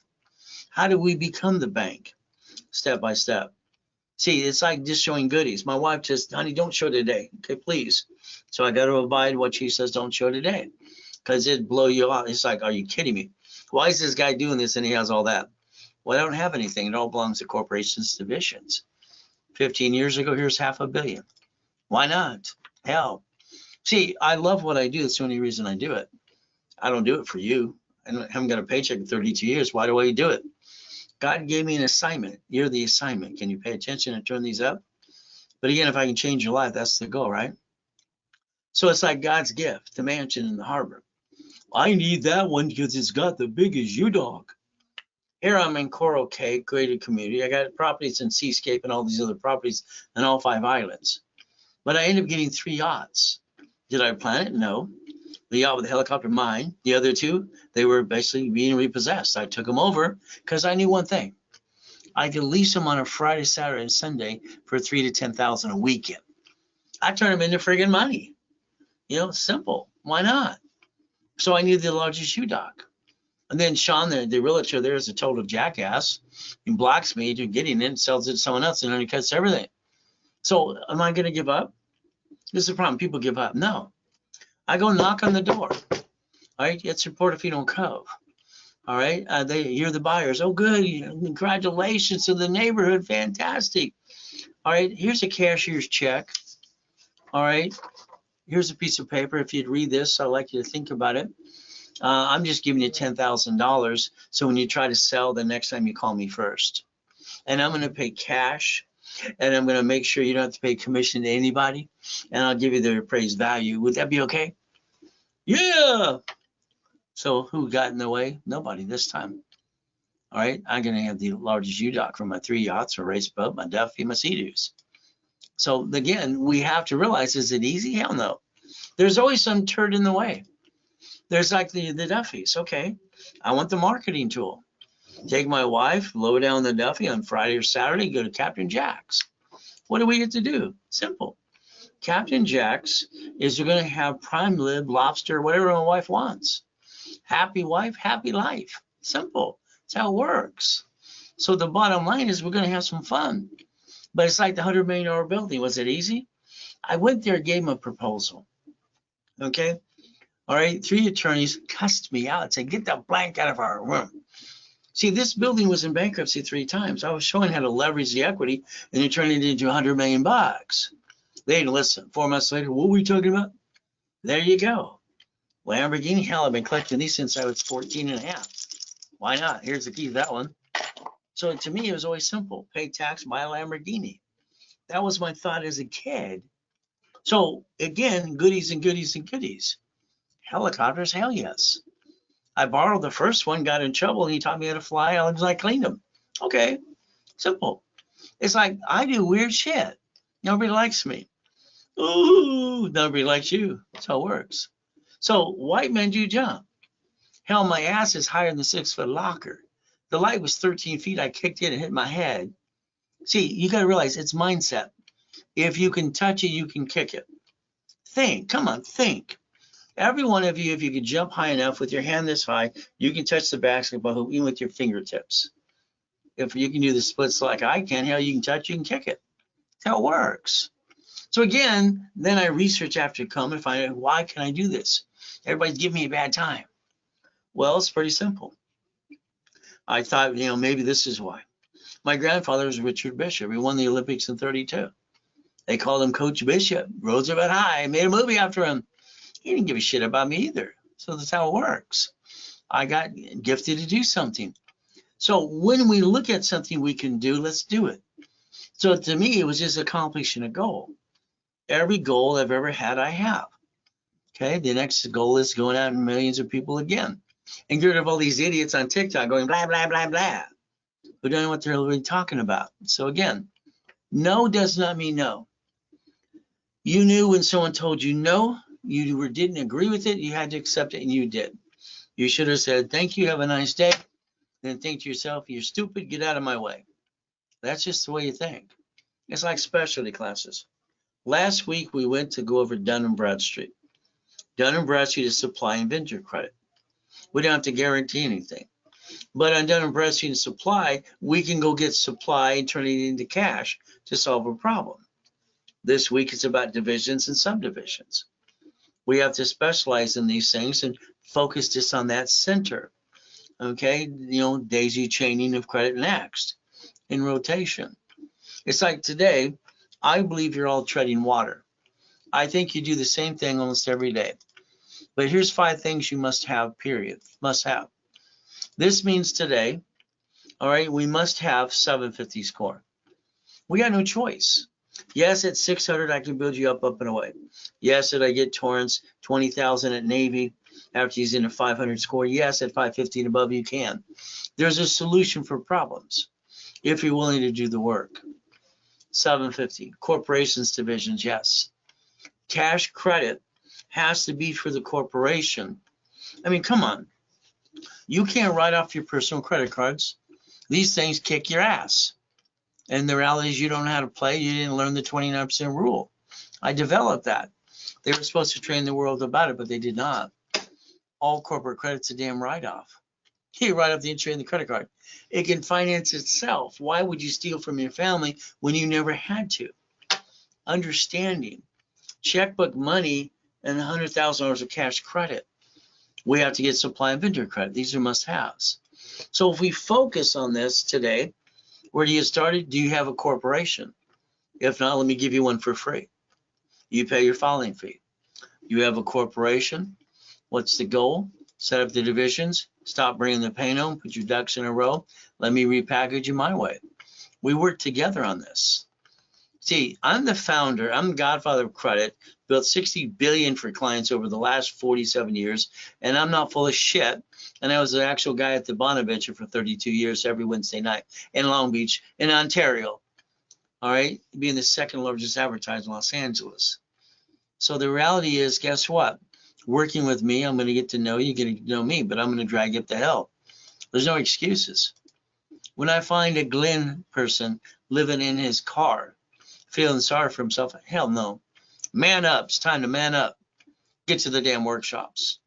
How do we become the bank? Step by step. See, it's like just showing goodies. My wife just, honey, don't show today. Okay, please. So I got to abide what she says, don't show today. Because it'd blow you off. It's like, are you kidding me? Why is this guy doing this and he has all that? Well, I don't have anything. It all belongs to corporations, divisions. 15 years ago, here's $500 million. Why not? Hell. See, I love what I do. That's the only reason I do it. I don't do it for you. I haven't got a paycheck in 32 years. Why do I do it? God gave me an assignment. You're the assignment. Can you pay attention and turn these up? But again, if I can change your life, that's the goal, right? So it's like God's gift, the mansion in the harbor. I need that one because it's got the biggest U-Dog. Here I'm in Coral Cay, created community. I got properties in Seascape and all these other properties on all 5 islands. But I ended up getting 3 yachts. Did I plan it? No. The yacht with the helicopter, mine. The other 2, they were basically being repossessed. I took them over because I knew one thing. I could lease them on a Friday, Saturday, and Sunday for $3,000 to $10,000 a weekend. I turned them into friggin' money. Simple. Why not? So I needed the largest U-Dock. And then Sean, the realtor there, is a total jackass. He blocks me to getting it and sells it to someone else and undercuts everything. So am I going to give up? This is the problem. People give up. No. I go knock on the door. All right. It's report if you don't cove. All right. You're the buyers. Oh, good. Congratulations to the neighborhood. Fantastic. All right. Here's a cashier's check. All right. Here's a piece of paper. If you'd read this, I'd like you to think about it. I'm just giving you $10,000. So when you try to sell, the next time you call me first. And I'm going to pay cash. And I'm going to make sure you don't have to pay commission to anybody. And I'll give you the appraised value. Would that be okay? Yeah. So who got in the way? Nobody this time. All right. I'm going to have the largest U-Dock for my 3 yachts, my race boat, my Duffy, my Sea-Doos. So again, we have to realize, is it easy? Hell no. There's always some turd in the way. There's like the Duffys. Okay. I want the marketing tool. Take my wife, load down the Duffy on Friday or Saturday, go to Captain Jack's. What do we get to do? Simple. Captain Jack's is going to have prime rib, lobster, whatever my wife wants. Happy wife, happy life. Simple. That's how it works. So the bottom line is we're going to have some fun. But it's like the $100 million building. Was it easy? I went there, gave him a proposal. Okay. All right. 3 attorneys cussed me out, said, get the blank out of our room. See, this building was in bankruptcy 3 times. I was showing how to leverage the equity and then turn it into $100 million. They didn't listen. 4 months later, what were we talking about? There you go. Lamborghini, hell, I've been collecting these since I was 14 and a half. Why not? Here's the key to that one. So to me, it was always simple. Pay tax, buy a Lamborghini. That was my thought as a kid. So again, goodies and goodies and goodies. Helicopters, hell yes. I borrowed the first one, got in trouble, and he taught me how to fly. I cleaned them. Okay, simple. It's like I do weird shit. Nobody likes me. Ooh, nobody likes you. That's how it works. So white men do jump. Hell, my ass is higher than the 6-foot locker. The light was 13 feet. I kicked it and hit my head. See, you got to realize it's mindset. If you can touch it, you can kick it. Think. Come on, think. Every one of you, if you can jump high enough with your hand this high, you can touch the basketball hoop even with your fingertips. If you can do the splits like I can, hell, you can touch, you can kick it. That's how it works. So again, then I research after come and find out, why can I do this? Everybody's giving me a bad time. Well, it's pretty simple. I thought, maybe this is why. My grandfather was Richard Bishop. He won the Olympics in 32. They called him Coach Bishop. Roosevelt High made a movie after him. He didn't give a shit about me either. So that's how it works. I got gifted to do something. So when we look at something we can do, let's do it. So to me, it was just accomplishing a goal. Every goal I've ever had, I have. Okay, the next goal is going out to millions of people again. And get rid of all these idiots on TikTok going blah, blah, blah, blah, who don't know what they're really talking about. So again, no does not mean no. You knew when someone told you no, you didn't agree with it, you had to accept it, and you did. You should have said, thank you, have a nice day. Then think to yourself, you're stupid, get out of my way. That's just the way you think. It's like specialty classes. Last week, we went to go over Dun & Bradstreet. Dun & Bradstreet is supply and vendor credit. We don't have to guarantee anything. But on Dun & Bradstreet and supply, we can go get supply and turn it into cash to solve a problem. This week, it's about divisions and subdivisions. We have to specialize in these things and focus just on that center. Okay, daisy chaining of credit next in rotation. It's like today, I believe you're all treading water. I think you do the same thing almost every day. But here's 5 things you must have, period. Must have. This means today, All right, we must have 750 score. We got no choice. Yes, at 600, I can build you up and away. Yes, did I get Torrance 20,000 at Navy after using a 500 score? Yes, at 550 and above, you can. There's a solution for problems if you're willing to do the work. 750, corporations divisions, yes. Cash credit has to be for the corporation. I mean, come on. You can't write off your personal credit cards. These things kick your ass. And the reality is you don't know how to play. You didn't learn the 29% rule. I developed that. They were supposed to train the world about it, but they did not. All corporate credit's a damn write-off. You write off the interest and the credit card. It can finance itself. Why would you steal from your family when you never had to? Understanding. Checkbook money and $100,000 of cash credit. We have to get supply and vendor credit. These are must-haves. So if we focus on this today, where do you start? Do you have a corporation? If not, let me give you one for free. You pay your filing fee. You have a corporation. What's the goal? Set up the divisions. Stop bringing the pain home. Put your ducks in a row. Let me repackage you my way. We work together on this. See, I'm the founder. I'm the godfather of credit. Built 60 billion for clients over the last 47 years, and I'm not full of shit. And I was the actual guy at the Bonaventure for 32 years every Wednesday night in Long Beach, in Ontario. All right, being the second largest advertiser in Los Angeles. So the reality is, guess what? Working with me, I'm going to get to know you, get to know me, but I'm going to drag you up to hell. There's no excuses. When I find a Glenn person living in his car, feeling sorry for himself, hell no. Man up. It's time to man up. Get to the damn workshops.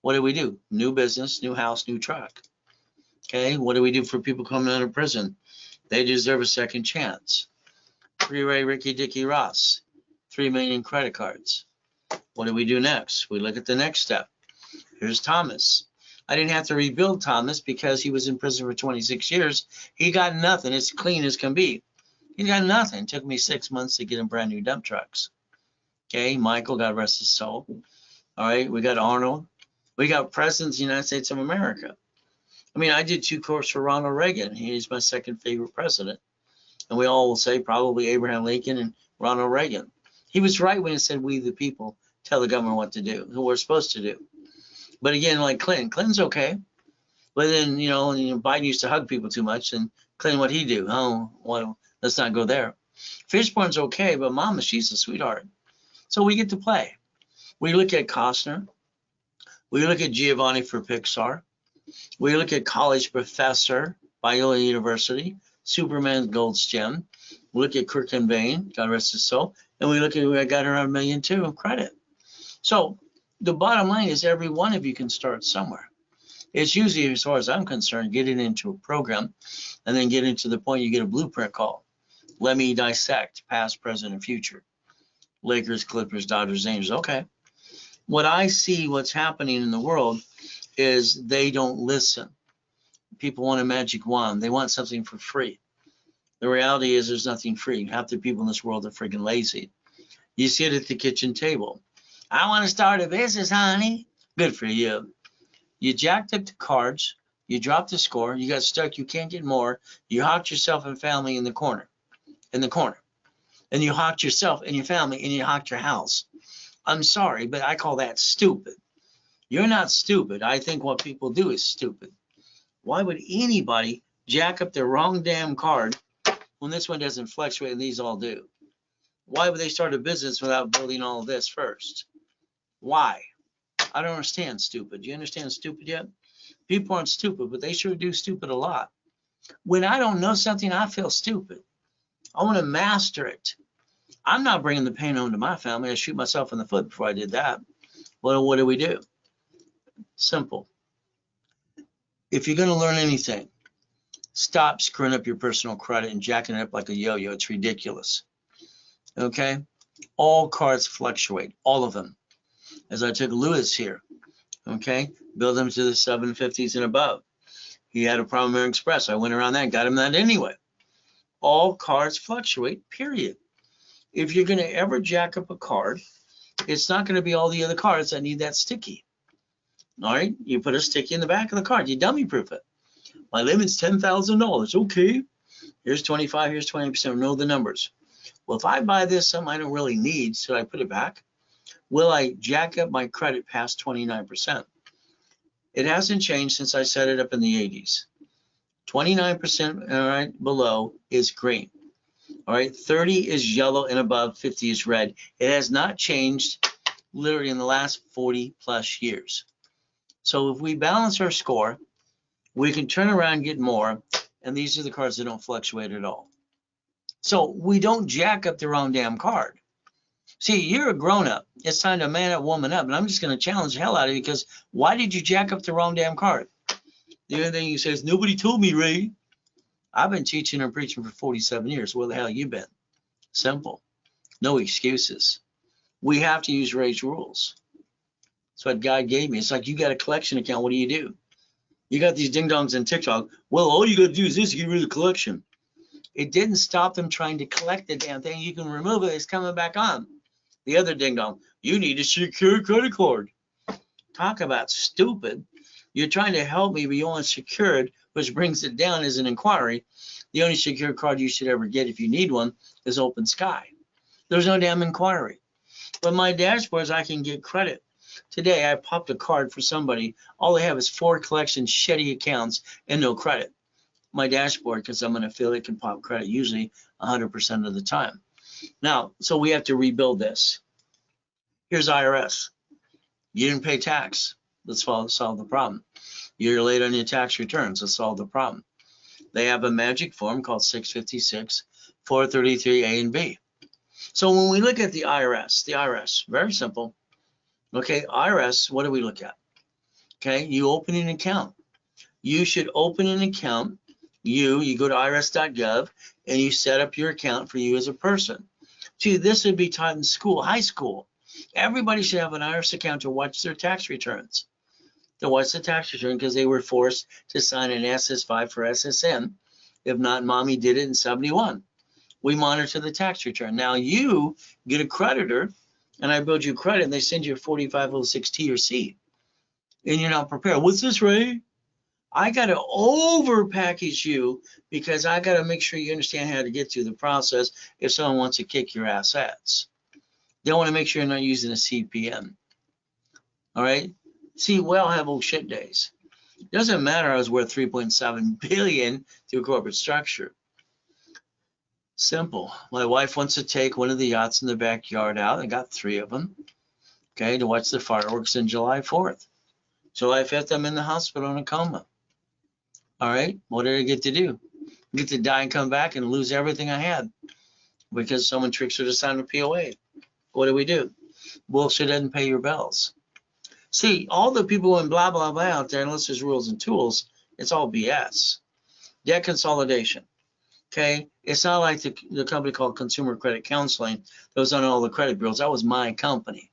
What do we do? New business, new house, new truck. Okay, what do we do for people coming out of prison? They deserve a second chance. Pre-Ray Ricky Dicky Ross, 3 million credit cards. What do we do next? We look at the next step. Here's Thomas. I didn't have to rebuild Thomas because he was in prison for 26 years. He got nothing. It's clean as can be. He got nothing. It took me 6 months to get him brand new dump trucks. Okay, Michael, God rest his soul. All right, we got Arnold. We got presidents of the United States of America. I mean, I did 2 courses for Ronald Reagan. He's my second favorite president. And we all will say probably Abraham Lincoln and Ronald Reagan. He was right when he said, we the people tell the government what to do, who we're supposed to do. But again, like Clinton's okay. But then, Biden used to hug people too much. And Clinton, what'd he do? Oh, well, let's not go there. Fishburne's okay, but Mama, she's a sweetheart. So we get to play. We look at Costner. We look at Giovanni for Pixar. We look at college professor, Biola University, Superman's Gold's Gem. We look at Kirk and Bain, God rest his soul. And we look at, I got around $1.2 million of credit. So the bottom line is every one of you can start somewhere. It's usually, as far as I'm concerned, getting into a program and then getting to the point you get a blueprint call. Let me dissect past, present, and future. Lakers, Clippers, Dodgers, Angels. Okay. What I see what's happening in the world is they don't listen. People want a magic wand. They want something for free. The reality is there's nothing free. Half the people in this world are freaking lazy. You sit at the kitchen table. I want to start a business, honey. Good for you. You jacked up the cards. You dropped the score. You got stuck. You can't get more. You hawked yourself and family in the corner. And you hawked yourself and your family and you hawked your house. I'm sorry, but I call that stupid. You're not stupid. I think what people do is stupid. Why would anybody jack up their wrong damn card when this one doesn't fluctuate and these all do? Why would they start a business without building all of this first? Why? I don't understand stupid. Do you understand stupid yet? People aren't stupid, but they sure do stupid a lot. When I don't know something, I feel stupid. I want to master it. I'm not bringing the pain home to my family. I shoot myself in the foot before I did that. Well, what do we do? Simple. If you're going to learn anything, stop screwing up your personal credit and jacking it up like a yo-yo. It's ridiculous. Okay? All cards fluctuate, all of them. As I took Lewis here, okay? Build him to the 750s and above. He had a problem with Express. I went around that and got him that anyway. All cards fluctuate, period. If you're going to ever jack up a card, it's not going to be all the other cards that need that sticky. All right? You put a sticky in the back of the card. You dummy proof it. My limit's $10,000. Okay. Here's 25, here's 20%. Know the numbers. Well, if I buy this, something I don't really need, should I put it back? Will I jack up my credit past 29%? It hasn't changed since I set it up in the 80s. 29%, all right, below is green. All right, 30 is yellow and above, 50 is red. It has not changed literally in the last 40 plus years. So if we balance our score, we can turn around and get more, and these are the cards that don't fluctuate at all. So we don't jack up the wrong damn card. See, you're a grown-up. It's time to man up, woman up, and I'm just going to challenge the hell out of you because why did you jack up the wrong damn card? The other thing you say is, nobody told me, Ray. I've been teaching and preaching for 47 years. Where the hell you been? Simple. No excuses. We have to use Ray's rules. That's what God gave me. It's like you got a collection account. What do? You got these ding-dongs on TikTok. Well, all you got to do is this, get rid of the collection. It didn't stop them trying to collect the damn thing. You can remove it. It's coming back on. The other ding-dong, you need a secure credit card. Talk about stupid. You're trying to help me, but you want secured, which brings it down as an inquiry. The only secure card you should ever get if you need one is Open Sky. There's no damn inquiry. But my dashboards, I can get credit. Today, I popped a card for somebody. All they have is 4 collection shitty accounts and no credit. My dashboard, because I'm an affiliate, can pop credit usually 100% of the time. Now, so we have to rebuild this. Here's IRS. You didn't pay tax. Let's solve the problem. You're late on your tax returns. Let's solve the problem. They have a magic form called 656, 433 A and B. So when we look at the IRS, very simple. Okay, IRS, what do we look at? Okay, you open an account. You should open an account. You go to irs.gov and you set up your account for you as a person. See, this would be taught in school, high school. Everybody should have an IRS account to watch their tax returns. To watch the tax return because they were forced to sign an SS5 for SSN. If not, mommy did it in 71. We monitor the tax return. Now you get a creditor and I build you credit and they send you a 4506T or C. And you're not prepared. What's this, Ray? I got to over package you because I got to make sure you understand how to get through the process if someone wants to kick your assets. They want to make sure you're not using a CPM. All right? See, we all have old shit days. It doesn't matter I was worth 3.7 billion through corporate structure. Simple. My wife wants to take one of the yachts in the backyard out. I got 3 of them, okay, to watch the fireworks on July 4th. July 5th, I'm in the hospital in a coma. All right, what did I get to do? I get to die and come back and lose everything I had because someone tricks her to sign a POA. What do? Bullshit doesn't pay your bills. See, all the people in blah, blah, blah out there, unless there's rules and tools, it's all BS. Debt consolidation. Okay, it's not like the company called Consumer Credit Counseling that was on all the credit bureaus. That was my company.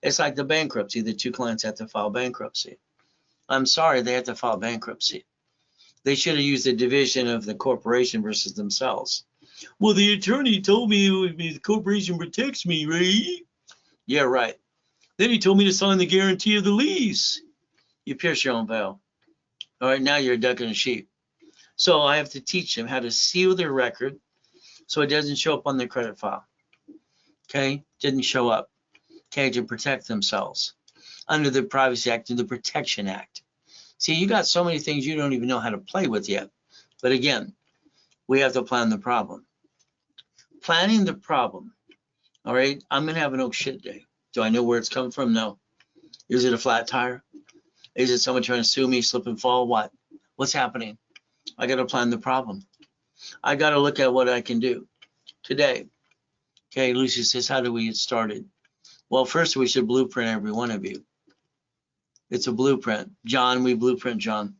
It's like the bankruptcy. The 2 clients had to file bankruptcy. I'm sorry, they had to file bankruptcy. They should have used a division of the corporation versus themselves. Well, the attorney told me the corporation protects me, Ray. Yeah, right. Then he told me to sign the guarantee of the lease. You pierce your own veil. All right, now you're a duck and a sheep. So I have to teach them how to seal their record so it doesn't show up on their credit file. Okay, didn't show up. Okay, to protect themselves under the Privacy Act and the Protection Act. See, you got so many things you don't even know how to play with yet. But again, we have to plan the problem. Planning the problem. All right, I'm going to have an oh shit day. Do I know where it's coming from? No. Is it a flat tire? Is it someone trying to sue me, slip and fall? What? What's happening? I got to plan the problem. I got to look at what I can do today. Okay, Lucy says, how do we get started? Well, first we should blueprint every one of you. It's a blueprint. John, we blueprint John.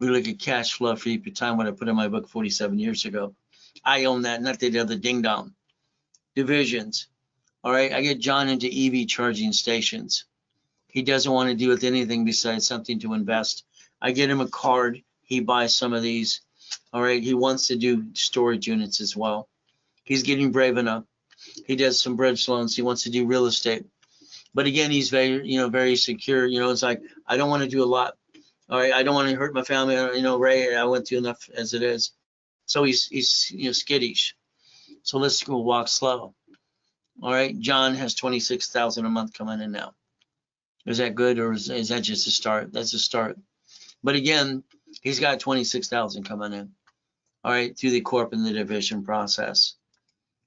We look at cash flow for your time, what I put in my book 47 years ago. I own that, not the other ding dong. Divisions. All right, I get John into EV charging stations. He doesn't want to deal with anything besides something to invest. I get him a card. He buys some of these. All right, he wants to do storage units as well. He's getting brave enough. He does some bridge loans. He wants to do real estate. But again, he's very, very secure. It's like, I don't want to do a lot. All right, I don't want to hurt my family. You know, Ray, I went through enough as it is. So he's skittish. So let's go walk slow. All right, John has 26,000 a month coming in now. Is that good, or is that just a start? That's a start. But again, he's got 26,000 coming in. All right, through the corp and the division process.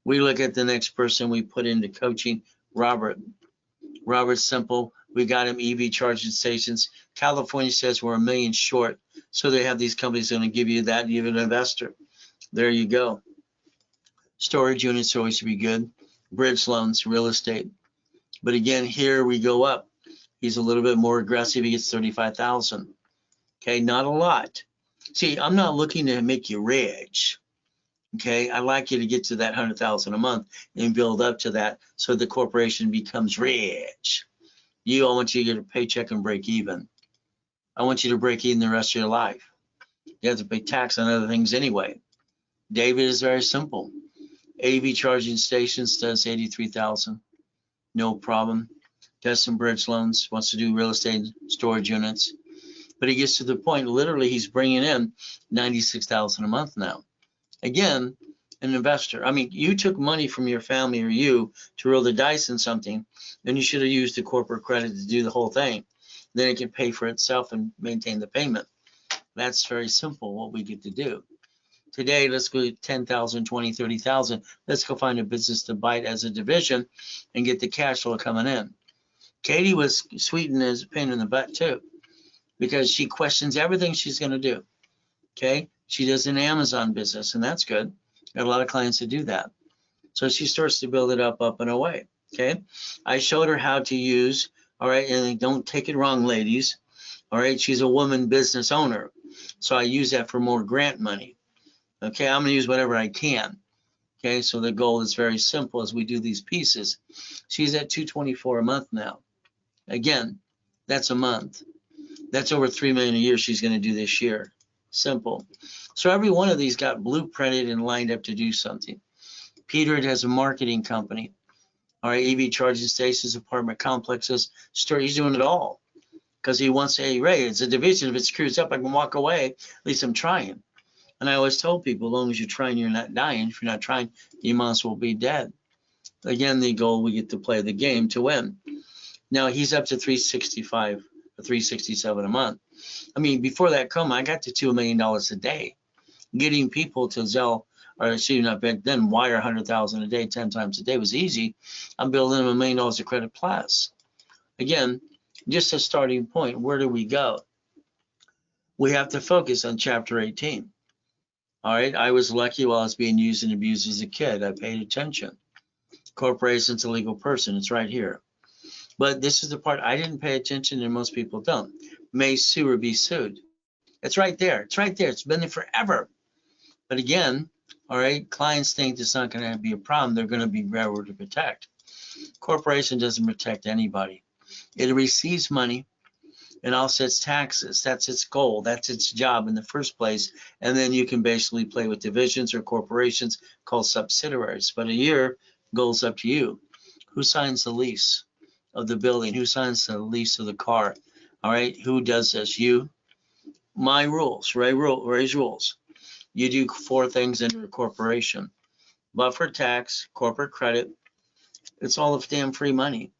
We look at the next person we put into coaching, Robert. Robert's simple. We got him EV charging stations. California says we're $1 million short. So they have these companies going to give you that, you're an investor. There you go. Storage units always should be good. Bridge loans, real estate. But again, here we go up. He's a little bit more aggressive. He gets 35,000. Okay, not a lot. See, I'm not looking to make you rich. Okay, I like you to get to that 100,000 a month and build up to that so the corporation becomes rich. I want you to get a paycheck and break even. I want you to break even the rest of your life. You have to pay tax on other things anyway. David is very simple. AV charging stations does 83,000. No problem. Does some bridge loans, wants to do real estate storage units. But he gets to the point, literally, he's bringing in 96,000 a month now. Again, an investor. I mean, you took money from your family or you to roll the dice in something, then you should have used the corporate credit to do the whole thing. Then it can pay for itself and maintain the payment. That's very simple what we get to do. Today, let's go 10,000, 20, 30,000. Let's go find a business to bite as a division and get the cash flow coming in. Katie was sweetened as a pain in the butt too, because she questions everything she's going to do. Okay, she does an Amazon business, and that's good. Got a lot of clients that do that. So she starts to build it up and away. Okay, I showed her how to use. All right, and don't take it wrong, ladies. All right, she's a woman business owner, so I use that for more grant money. Okay, I'm gonna use whatever I can. Okay, so the goal is very simple as we do these pieces. She's at 224 a month now. Again, that's a month. That's over 3 million a year she's going to do this year. Simple. So every one of these got blueprinted and lined up to do something. Peter has a marketing company. All right, EV charging stations, apartment complexes, store. He's doing it all because he wants to, hey, Ray, it's a division. If it screws up, I can walk away. At least I'm trying. And I always tell people, as long as you're trying, you're not dying. If you're not trying, you might as well be dead. Again, the goal, we get to play the game to win. Now he's up to 365 or 367 a month. I mean, before that come, I got to $2 million a day. Getting people to Zelle, or excuse me, not back then, wire 100,000 a day, 10 times a day was easy. I'm building them $1 million of credit plus. Again, just a starting point. Where do we go? We have to focus on chapter 18. All right, I was lucky while I was being used and abused as a kid. I paid attention. Corporation's a legal person. It's right here. But this is the part I didn't pay attention and most people don't. May sue or be sued. It's right there. It's right there. It's been there forever. But again, all right, clients think it's not going to be a problem. They're going to be railroad to protect. Corporation doesn't protect anybody. It receives money and offsets taxes. That's its goal. That's its job in the first place. And then you can basically play with divisions or corporations called subsidiaries. But a year goes up to you. Who signs the lease of the building? Who signs the lease of the car? All right, who does this? You. My rules, Ray's rules. You do 4 things in your corporation: buffer tax, corporate credit. It's all of damn free money.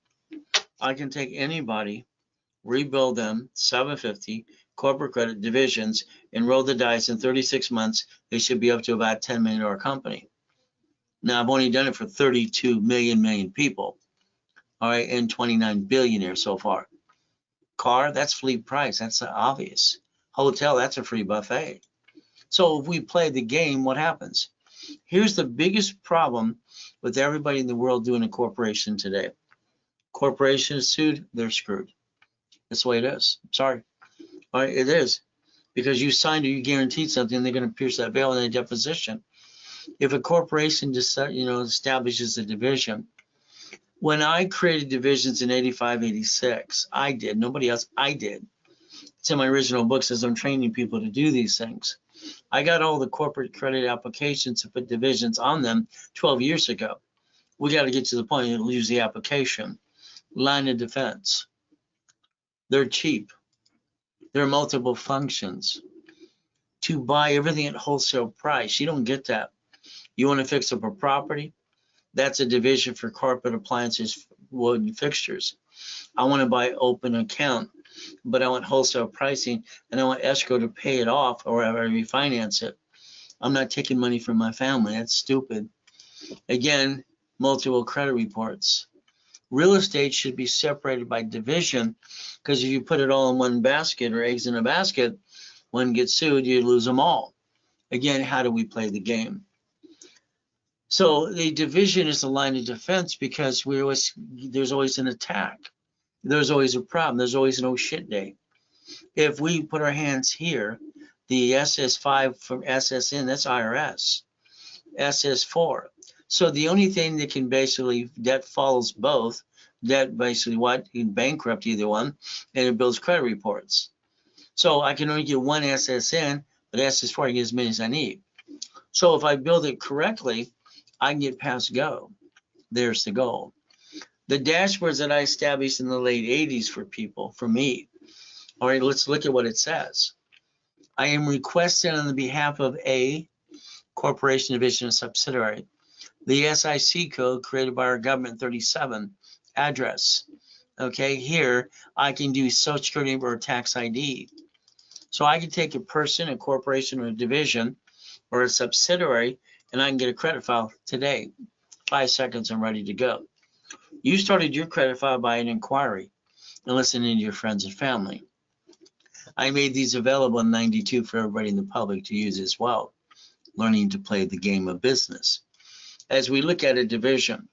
I can take anybody, rebuild them, 750, corporate credit divisions, and roll the dice in 36 months. They should be up to about $10 million company. Now, I've only done it for 32 million people. All right, and 29 billionaires so far. Car, that's fleet price. That's obvious. Hotel, that's a free buffet. So if we play the game, what happens? Here's the biggest problem with everybody in the world doing a corporation today. Corporation is sued, they're screwed. That's the way it is. Sorry. All right, it is. Because you signed or you guaranteed something, they're going to pierce that veil in a deposition. If a corporation just, establishes a division, when I created divisions in 85, 86, I did. Nobody else, I did. It's in my original books as I'm training people to do these things. I got all the corporate credit applications to put divisions on them 12 years ago. We got to get to the point and use the application. Line of defense. They're cheap. There are multiple functions. To buy everything at wholesale price, you don't get that. You want to fix up a property? That's a division for carpet, appliances, wood, and fixtures. I want to buy open account, but I want wholesale pricing and I want escrow to pay it off or I refinance it. I'm not taking money from my family. That's stupid. Again, multiple credit reports. Real estate should be separated by division because if you put it all in one basket or eggs in a basket, one gets sued, you lose them all. Again, how do we play the game? So the division is the line of defense because there's always an attack. There's always a problem. There's always an oh shit day. If we put our hands here, the SS5 from SSN, that's IRS. SS4. So the only thing that can basically, debt follows both. Debt basically what? You can bankrupt either one, and it builds credit reports. So I can only get one SSN, but SS4 I can get as many as I need. So if I build it correctly, I can get past go. There's the goal. The dashboards that I established in the late 80s for people, for me. All right, let's look at what it says. I am requesting on the behalf of a corporation, division, and subsidiary. The SIC code created by our government 37 address. Okay, here I can do social security or tax ID. So I can take a person, a corporation, or a division, or a subsidiary, and I can get a credit file today. 5 seconds, I'm ready to go. You started your credit file by an inquiry and listening to your friends and family. I made these available in '92 for everybody in the public to use as well, learning to play the game of business. As we look at a division,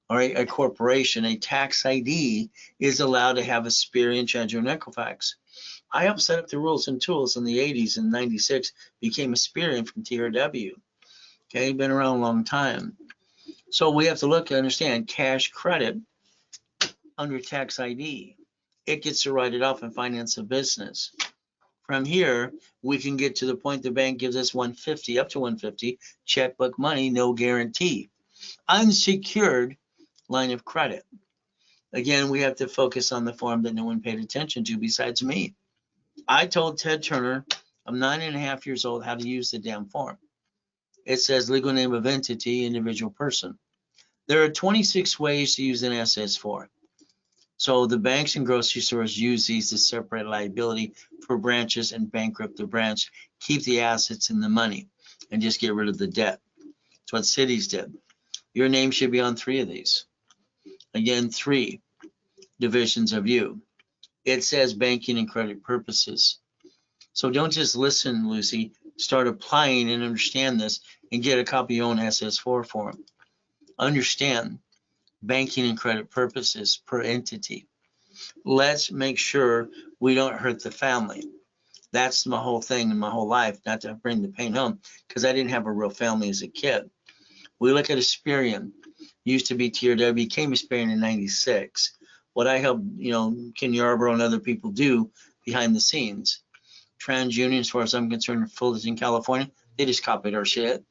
or a corporation, a tax ID is allowed to have a Experian, Ledger, and Equifax. I helped set up the rules and tools in the 80s and '96, became Experian from TRW. Okay, been around a long time. So we have to look and understand cash credit under tax ID. It gets to write it off and finance a business. From here, we can get to the point the bank gives us 150, up to 150, checkbook money, no guarantee. Unsecured line of credit. Again, we have to focus on the form that no one paid attention to besides me. I told Ted Turner, I'm 9.5 years old, how to use the damn form. It says legal name of entity, individual person. There are 26 ways to use an SS4. So the banks and grocery stores use these to separate liability for branches and bankrupt the branch, keep the assets and the money, and just get rid of the debt. That's what cities did. Your name should be on 3 of these. Again, 3 divisions of you. It says banking and credit purposes. So don't just listen, Lucy. Start applying and understand this and get a copy of your own SS4 form. Understand banking and credit purposes per entity. Let's make sure we don't hurt the family. That's my whole thing in my whole life, not to bring the pain home, because I didn't have a real family as a kid. We look at Experian, used to be TRW, became Experian in '96. What I helped, Ken Yarborough and other people do behind the scenes. TransUnion, as far as I'm concerned, in Fullerton, California, they just copied our shit.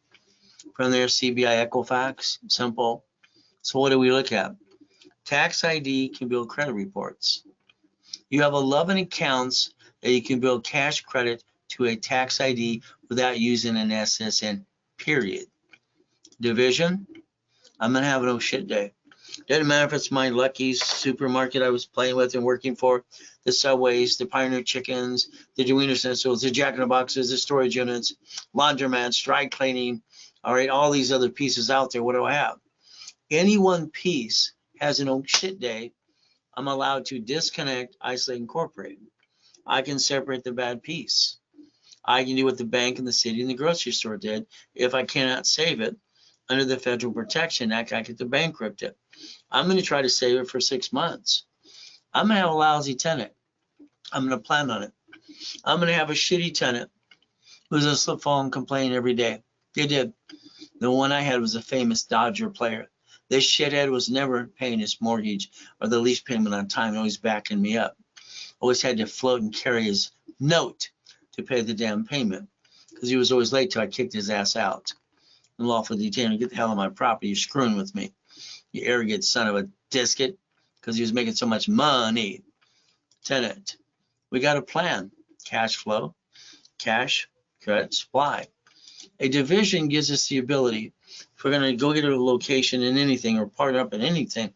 From there, CBI Equifax, simple. So what do we look at? Tax ID can build credit reports. You have 11 accounts that you can build cash credit to a tax ID without using an SSN, period. Division, I'm going to have an oh shit day. Doesn't matter if it's my Lucky's supermarket I was playing with and working for, the Subways, the Pioneer Chickens, the Duino Essentials, the Jack in the Boxes, the storage units, laundromats, dry cleaning, all right, all these other pieces out there. What do I have? Any one piece has an oh shit day. I'm allowed to disconnect, isolate, incorporate. I can separate the bad piece. I can do what the bank and the city and the grocery store did. If I cannot save it under the Federal Protection Act, I get to bankrupt it. I'm going to try to save it for 6 months. I'm going to have a lousy tenant. I'm going to plan on it. I'm going to have a shitty tenant who's going to slip, fall, and complain every day. They did. The one I had was a famous Dodger player. This shithead was never paying his mortgage or the lease payment on time, always backing me up. Always had to float and carry his note to pay the damn payment because he was always late till I kicked his ass out. Unlawful detainer, get the hell on my property. You're screwing with me, you arrogant son of a disket, because he was making so much money. Tenant, we got a plan. cash flow, cash, credit, supply. A division gives us the ability, if we're going to go get a location in anything or partner up in anything,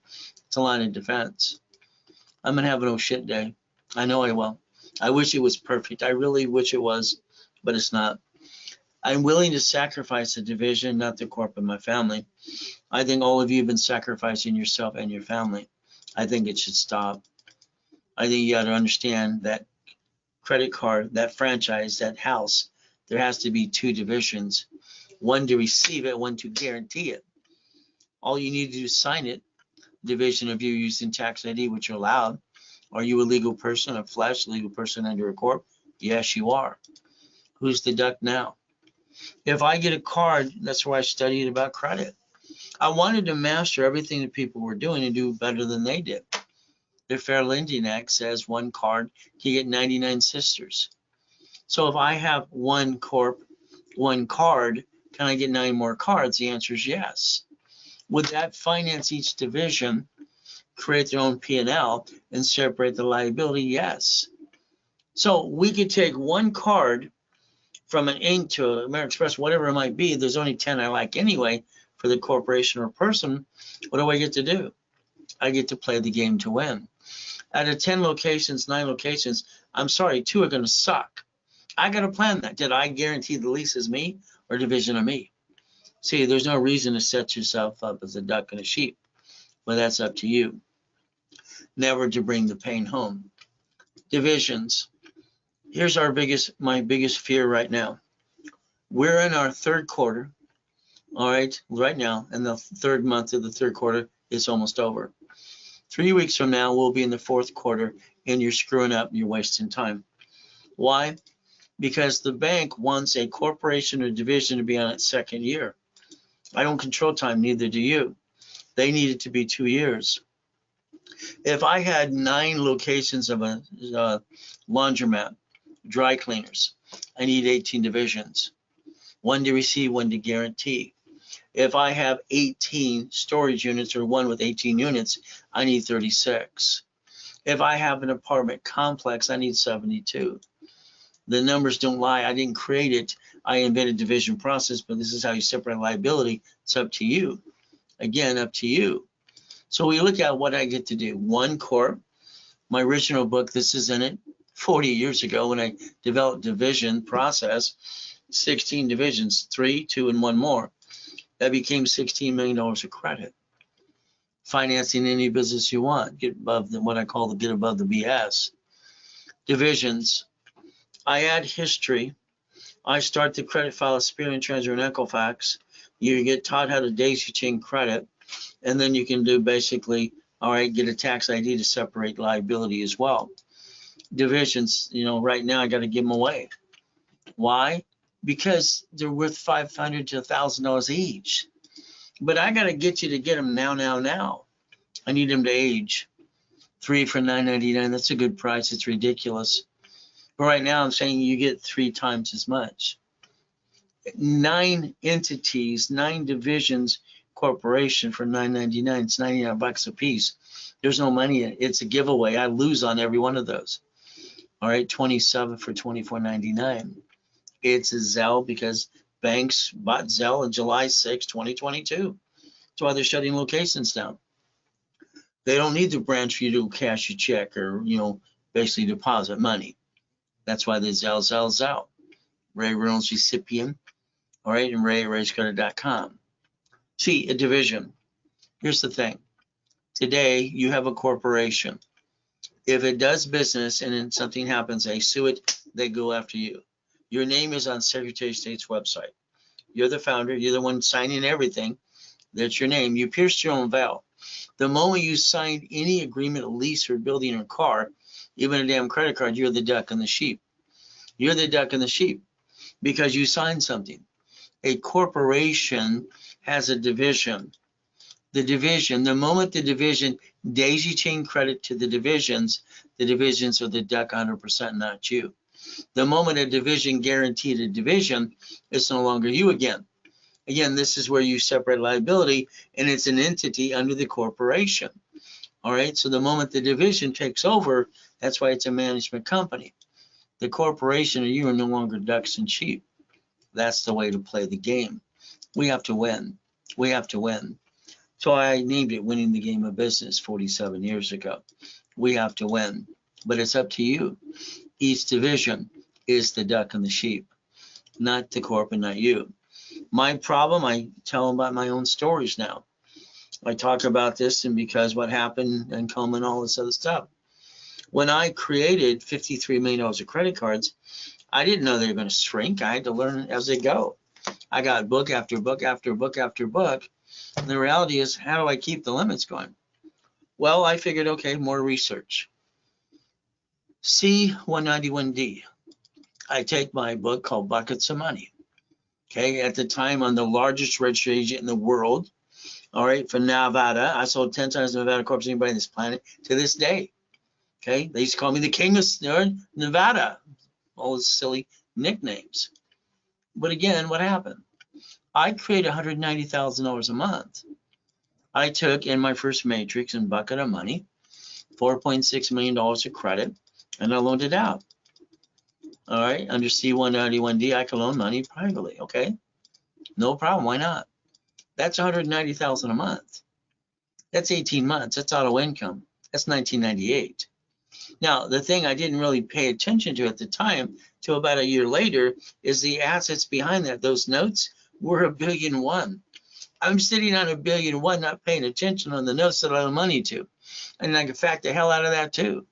it's a line of defense. I'm going to have an oh shit day. I know I will. I wish it was perfect. I really wish it was, but it's not. I'm willing to sacrifice the division, not the corp and my family. I think all of you have been sacrificing yourself and your family. I think it should stop. I think you got to understand that credit card, that franchise, that house, there has to be two divisions. One to receive it, one to guarantee it. All you need to do is sign it. Division of you using tax ID, which you're allowed. Are you a legal person, a flesh legal person under a corp? Yes, you are. Who's the duck now? If I get a card, that's why I studied about credit. I wanted to master everything that people were doing and do better than they did. The Fair Lending Act says one card can get 99 sisters. So if I have one corp, one card, can I get 9 more cards? The answer is yes. Would that finance each division, create their own P&L, and separate the liability? Yes. So we could take one card from an Inc. to American Express, whatever it might be. There's only 10 I like anyway for the corporation or person. What do I get to do? I get to play the game to win. Out of 10 locations, 9 locations, I'm sorry, 2 are going to suck. I got to plan that. Did I guarantee the lease is me or division of me? See, there's no reason to set yourself up as a duck and a sheep. Well, that's up to you. Never to bring the pain home. Divisions. Here's my biggest fear right now. We're in our third quarter, all right, right now, and the third month of the third quarter is almost over. 3 weeks from now, we'll be in the fourth quarter, and you're screwing up, you're wasting time. Why? Because the bank wants a corporation or division to be on its second year. I don't control time, neither do you. They need it to be 2 years. If I had 9 locations of a laundromat, dry cleaners, I need 18 divisions. 1 to receive, 1 to guarantee. If I have 18 storage units or one with 18 units, I need 36. If I have an apartment complex, I need 72. The numbers don't lie. I didn't create it. I invented division process, but this is how you separate liability. It's up to you. Again, up to you. So we look at what I get to do. One corp, my original book, this is in it, 40 years ago when I developed division process, 16 divisions, 3, 2, and 1 more. That became $16 million of credit. Financing any business you want. Get above what I call get above the BS. Divisions. I add history. I start the credit file, Experian, Transfer, and Equifax. You get taught how to daisy chain credit, and then you can do basically, all right, get a tax ID to separate liability as well. Divisions, right now I got to give them away. Why? Because they're worth $500 to $1,000 each. But I got to get you to get them now. I need them to age. 3 for $9.99. That's a good price. It's ridiculous. But right now I'm saying you get 3 times as much. 9 entities, 9 divisions, corporation for $9.99. It's $99 a piece. There's no money in it. It's a giveaway. I lose on every one of those. All right, 27 for $24.99. It's a Zelle because banks bought Zelle on July 6, 2022. That's why they're shutting locations down. They don't need the branch for you to cash your check or, basically deposit money. That's why the Zell's out. Ray Reynolds recipient, all right, and ray@rayscredit.com. See, a division. Here's the thing. Today, you have a corporation. If it does business and then something happens, they sue it, they go after you. Your name is on Secretary of State's website. You're the founder. You're the one signing everything. That's your name. You pierced your own veil. The moment you signed any agreement, a lease, or building or car, even a damn credit card, you're the duck and the sheep. You're the duck and the sheep because you signed something. A corporation has a division. The moment the division daisy chain credit to the divisions are the duck 100%, not you. The moment a division guaranteed a division, it's no longer you again. Again, this is where you separate liability, and it's an entity under the corporation. All right, so the moment the division takes over, that's why it's a management company. The corporation and you are no longer ducks and sheep. That's the way to play the game. We have to win. We have to win. So I named it Winning the Game of Business 47 years ago. We have to win, but it's up to you. Each division is the duck and the sheep, not the corp and not you. My problem, I tell them about my own stories now. I talk about this and because what happened and Coma and all this other stuff. When I created $53 million of credit cards, I didn't know they were going to shrink. I had to learn as they go. I got book after book after book after book. And the reality is, how do I keep the limits going? Well, I figured, okay, more research. C191D. I take my book called Buckets of Money. Okay, at the time, I'm the largest registered agent in the world. All right, for Nevada, I sold 10 times Nevada Corp to anybody on this planet to this day. Okay, they used to call me the king of Nevada. All those silly nicknames. But again, what happened? I created $190,000 a month. I took in my first matrix and bucket of money, $4.6 million of credit, and I loaned it out. All right, under C191D, I can loan money privately. Okay, no problem. Why not? That's $190,000 a month. That's 18 months. That's auto income. That's 1998. Now, the thing I didn't really pay attention to at the time, till about a year later, is the assets behind that. Those notes were $1.1 billion. I'm sitting on $1.1 billion, not paying attention on the notes that I owe money to. And I can fact the hell out of that too.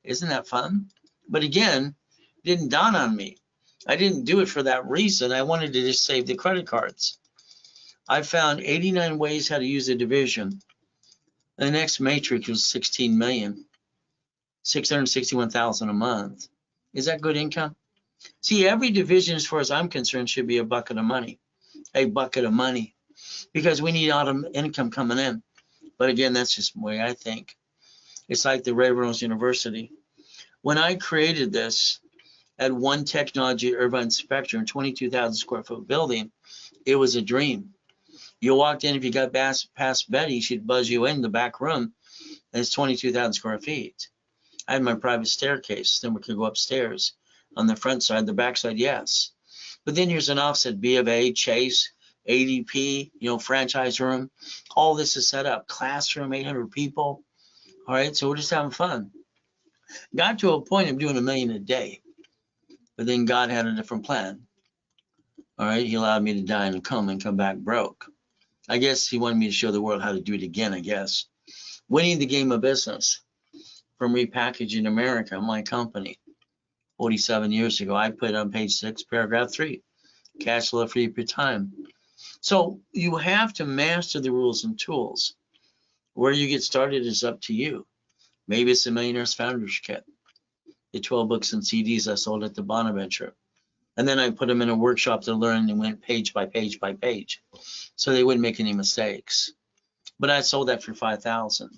Isn't that fun? But again, didn't dawn on me. I didn't do it for that reason. I wanted to just save the credit cards. I found 89 ways how to use a division. The next matrix was 16 million, 661,000 a month. Is that good income? See, every division, as far as I'm concerned, should be a bucket of money. A bucket of money. Because we need auto income coming in. But again, that's just the way I think. It's like the Railroad University. When I created this at One Technology Irvine Spectrum, 22,000 square foot building, it was a dream. You walked in, if you got past Betty, she'd buzz you in the back room, and it's 22,000 square feet. I had my private staircase, then we could go upstairs. On the front side, the back side, yes. But then here's an offset, B of A, Chase, ADP, franchise room. All this is set up. Classroom, 800 people. All right, so we're just having fun. Got to a point of doing $1 million a day. But then God had a different plan. All right, he allowed me to die in a coma and come back broke. I guess he wanted me to show the world how to do it again, I guess. Winning the game of business from Repackaging America, my company, 47 years ago. I put it on page 6, paragraph 3. Cash flow free per time. So you have to master the rules and tools. Where you get started is up to you. Maybe it's the Millionaire's Founders Kit, the 12 books and CDs I sold at the Bonaventure. And then I put them in a workshop to learn and went page by page by page, so they wouldn't make any mistakes. But I sold that for $5,000,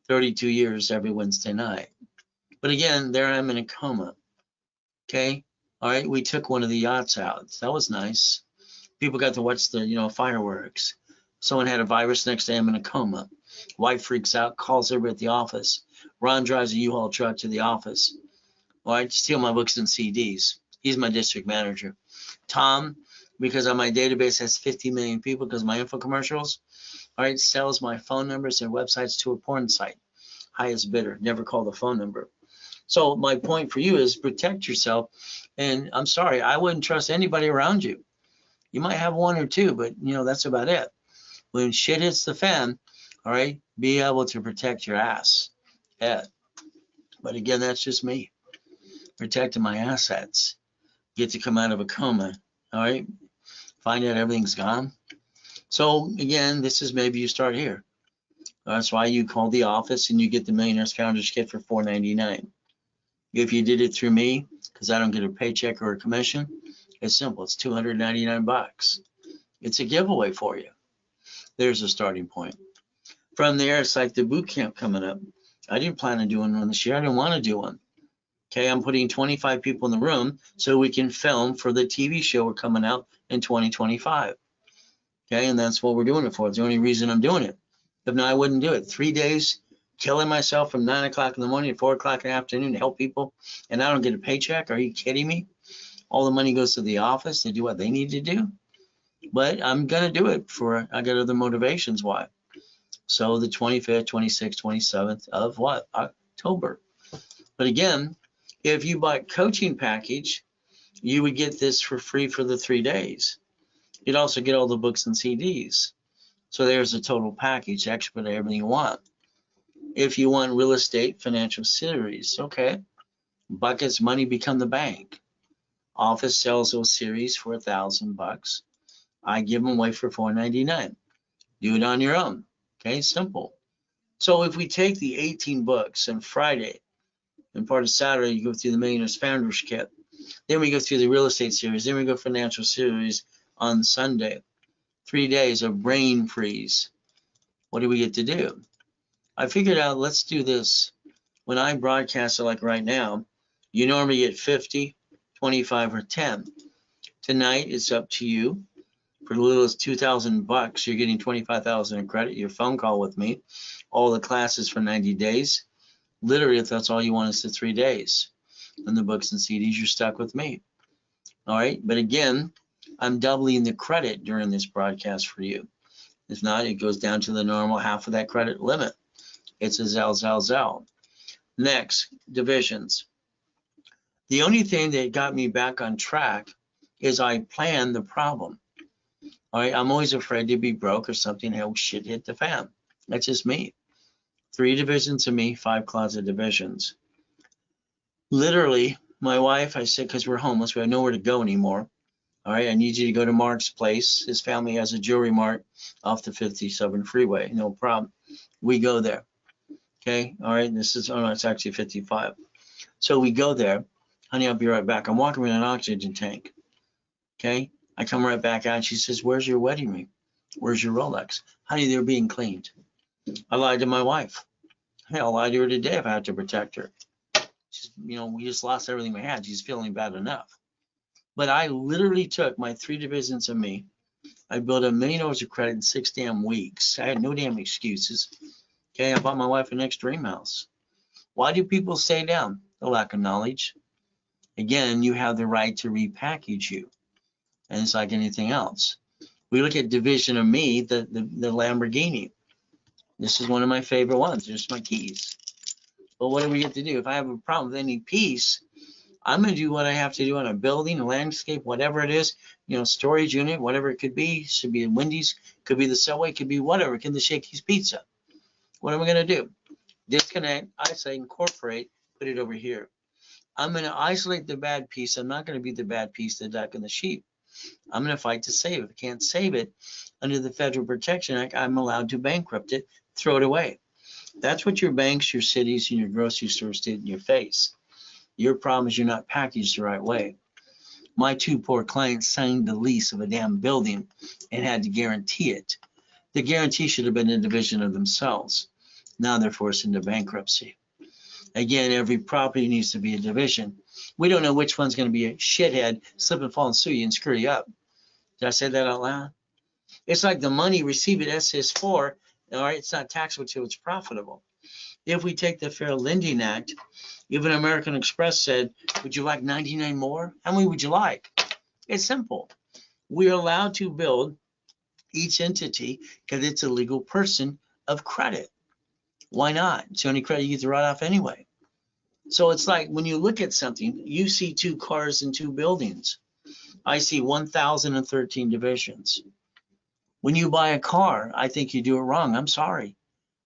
32 years every Wednesday night. But again, there I'm in a coma. Okay, all right, we took one of the yachts out. That was nice. People got to watch the fireworks. Someone had a virus, next day I'm in a coma. Wife freaks out, calls everybody at the office. Ron drives a U-Haul truck to the office. Well, I steal my books and CDs. He's my district manager. Tom, because on my database has 50 million people because of my info commercials, all right, sells my phone numbers and websites to a porn site. Highest bidder, never call the phone number. So my point for you is protect yourself. And I'm sorry, I wouldn't trust anybody around you. You might have one or two, but that's about it. When shit hits the fan, all right, be able to protect your ass. Yeah. But again, that's just me. Protecting my assets. Get to come out of a coma, all right? Find out everything's gone. So again, this is maybe you start here. That's why you call the office and you get the Millionaire's Founders Kit for $4.99. If you did it through me, because I don't get a paycheck or a commission, it's simple. It's $299. It's a giveaway for you. There's a starting point. From there, it's like the boot camp coming up. I didn't plan on doing one this year. I didn't want to do one. Okay, I'm putting 25 people in the room so we can film for the TV show we're coming out in 2025. Okay, and that's what we're doing it for. It's the only reason I'm doing it. If not, I wouldn't do it. 3 days, killing myself from 9 o'clock in the morning to 4 o'clock in the afternoon to help people, and I don't get a paycheck? Are you kidding me? All the money goes to the office to do what they need to do. But I'm going to do it I got other motivations why. So the 25th, 26th, 27th of what? October. But again, if you bought coaching package, you would get this for free for the 3 days. You'd also get all the books and CDs. So there's a total package, expert everything you want. If you want real estate financial series, okay. Buckets Money Become the Bank. Office sells those series for $1,000. I give them away for $4.99. Do it on your own. Okay, simple. So if we take the 18 books and Friday and part of Saturday, you go through the Millionaire's Founders Kit. Then we go through the real estate series. Then we go financial series on Sunday. 3 days of brain freeze. What do we get to do? I figured out, let's do this. When I broadcast it like right now, you normally get 50, 25, or 10. Tonight, it's up to you. For as little as $2,000, you're getting $25,000 in credit. Your phone call with me, all the classes for 90 days. Literally, if that's all you want, is the 3 days. And the books and CDs, you're stuck with me. All right, but again, I'm doubling the credit during this broadcast for you. If not, it goes down to the normal half of that credit limit. It's a zell. Next, divisions. The only thing that got me back on track is I planned the problem. All right, I'm always afraid to be broke or something. Hell, shit hit the fan. That's just me. 3 divisions of me, 5 closet divisions. Literally, my wife, I said, because we're homeless, we have nowhere to go anymore. All right, I need you to go to Mark's place. His family has a jewelry mart off the 57 freeway. No problem. We go there. Okay, all right, it's actually 55. So we go there. Honey, I'll be right back. I'm walking with an oxygen tank. Okay, I come right back out. She says, where's your wedding ring? Where's your Rolex? Honey, they're being cleaned. I lied to my wife. Hey, I'll lie to her today if I have to protect her. She's, we just lost everything we had. She's feeling bad enough. But I literally took my 3 divisions of me. I built $1 million of credit in 6 damn weeks. I had no damn excuses. Okay, I bought my wife an next dream house. Why do people stay down? The lack of knowledge. Again, you have the right to repackage you. And it's like anything else. We look at division of me, the Lamborghini. This is one of my favorite ones. There's my keys. But what do we get to do? If I have a problem with any piece, I'm going to do what I have to do on a building, a landscape, whatever it is, storage unit, whatever it could be. Should be a Wendy's, could be the Subway, could be whatever. It can be the Shakey's Pizza. What am I going to do? Disconnect, isolate, incorporate, put it over here. I'm going to isolate the bad piece. I'm not going to be the bad piece, the duck and the sheep. I'm going to fight to save it. If I can't save it under the Federal Protection Act, I'm allowed to bankrupt it, throw it away. That's what your banks, your cities, and your grocery stores did in your face. Your problem is you're not packaged the right way. My 2 poor clients signed the lease of a damn building and had to guarantee it. The guarantee should have been a division of themselves. Now they're forced into bankruptcy. Again, every property needs to be a division. We don't know which one's going to be a shithead, slip and fall and sue you and screw you up. Did I say that out loud? It's like the money, receive it SS4, all right, it's not taxable until it's profitable. If we take the Fair Lending Act, even American Express said, would you like 99 more? How many would you like? It's simple. We're allowed to build each entity because it's a legal person of credit. Why not? It's the only credit you get to write off anyway. So it's like when you look at something, you see 2 cars and 2 buildings. I see 1,013 divisions. When you buy a car, I think you do it wrong. I'm sorry.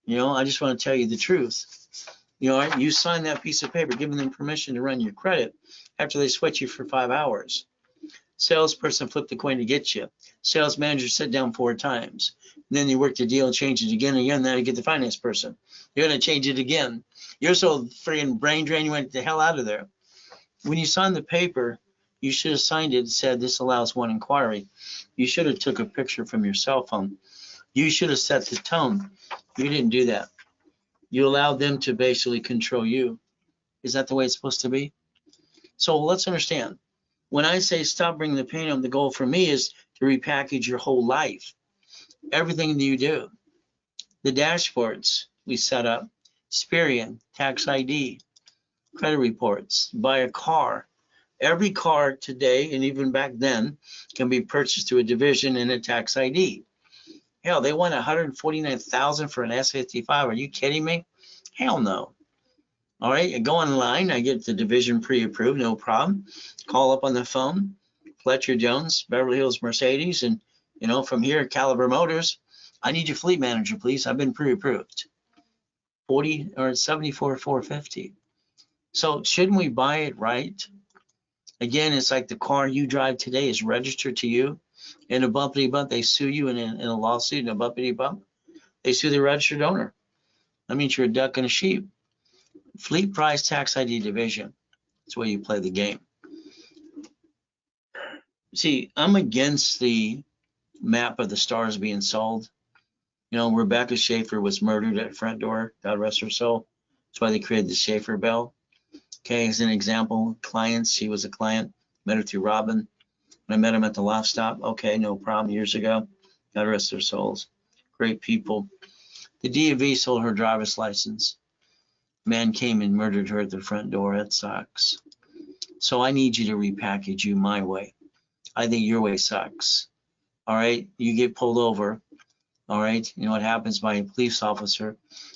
I just want to tell you the truth. You sign that piece of paper, giving them permission to run your credit after they sweat you for 5 hours. Salesperson flipped the coin to get you. Sales manager sat down 4 times. And then you work the deal and change it again and again. Then you get the finance person. You're going to change it again. You're so friggin' brain drained, you went the hell out of there. When you signed the paper, you should have signed it and said this allows 1 inquiry. You should have took a picture from your cell phone. You should have set the tone. You didn't do that. You allowed them to basically control you. Is that the way it's supposed to be? So let's understand. When I say stop bringing the pain home, the goal for me is to repackage your whole life. Everything that you do. The dashboards we set up, Experian, tax ID, credit reports, buy a car. Every car today, and even back then, can be purchased through a division and a tax ID. Hell, they want $149,000 for an S55. Are you kidding me? Hell no. All right, I go online, I get the division pre-approved, no problem. Call up on the phone, Fletcher Jones, Beverly Hills Mercedes, and from here, Caliber Motors. I need your fleet manager, please. I've been pre-approved. 40 or 74,450. So shouldn't we buy it right? Again, it's like the car you drive today is registered to you. In a bumpity bump, they sue you in a lawsuit, in a bumpity bump. They sue the registered owner. That means you're a duck and a sheep. Fleet price tax ID division. That's the way you play the game. See, I'm against the map of the stars being sold. Rebecca Schaefer was murdered at front door, God rest her soul. That's why they created the Schaefer Bell. Okay, as an example, clients, she was a client, met her through Robin. When I met him at the loft stop, okay, no problem, years ago. God rest their souls. Great people. The DMV sold her driver's license. Man came and murdered her at the front door. That sucks. So I need you to repackage you my way. I think your way sucks. All right, you get pulled over. All right, you know what happens by a police officer,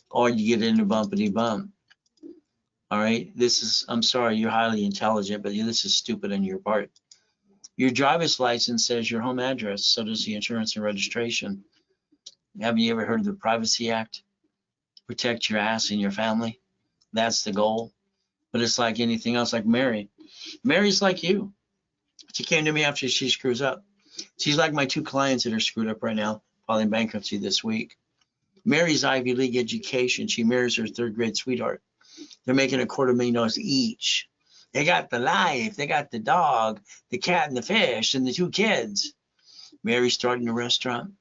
or you get in a bumpity bump. All right, I'm sorry, you're highly intelligent, but this is stupid on your part. Your driver's license says your home address, so does the insurance and registration. Haven't you ever heard of the Privacy Act? Protect your ass and your family. That's the goal. But it's like anything else, like Mary. Mary's like you. She came to me after she screws up. She's like my two clients that are screwed up right now, filing bankruptcy this week. Mary's Ivy League education. She marries her third grade sweetheart. They're making $250,000 each. They got the life, they got the dog, the cat and the fish, and the two kids. Mary's starting a restaurant.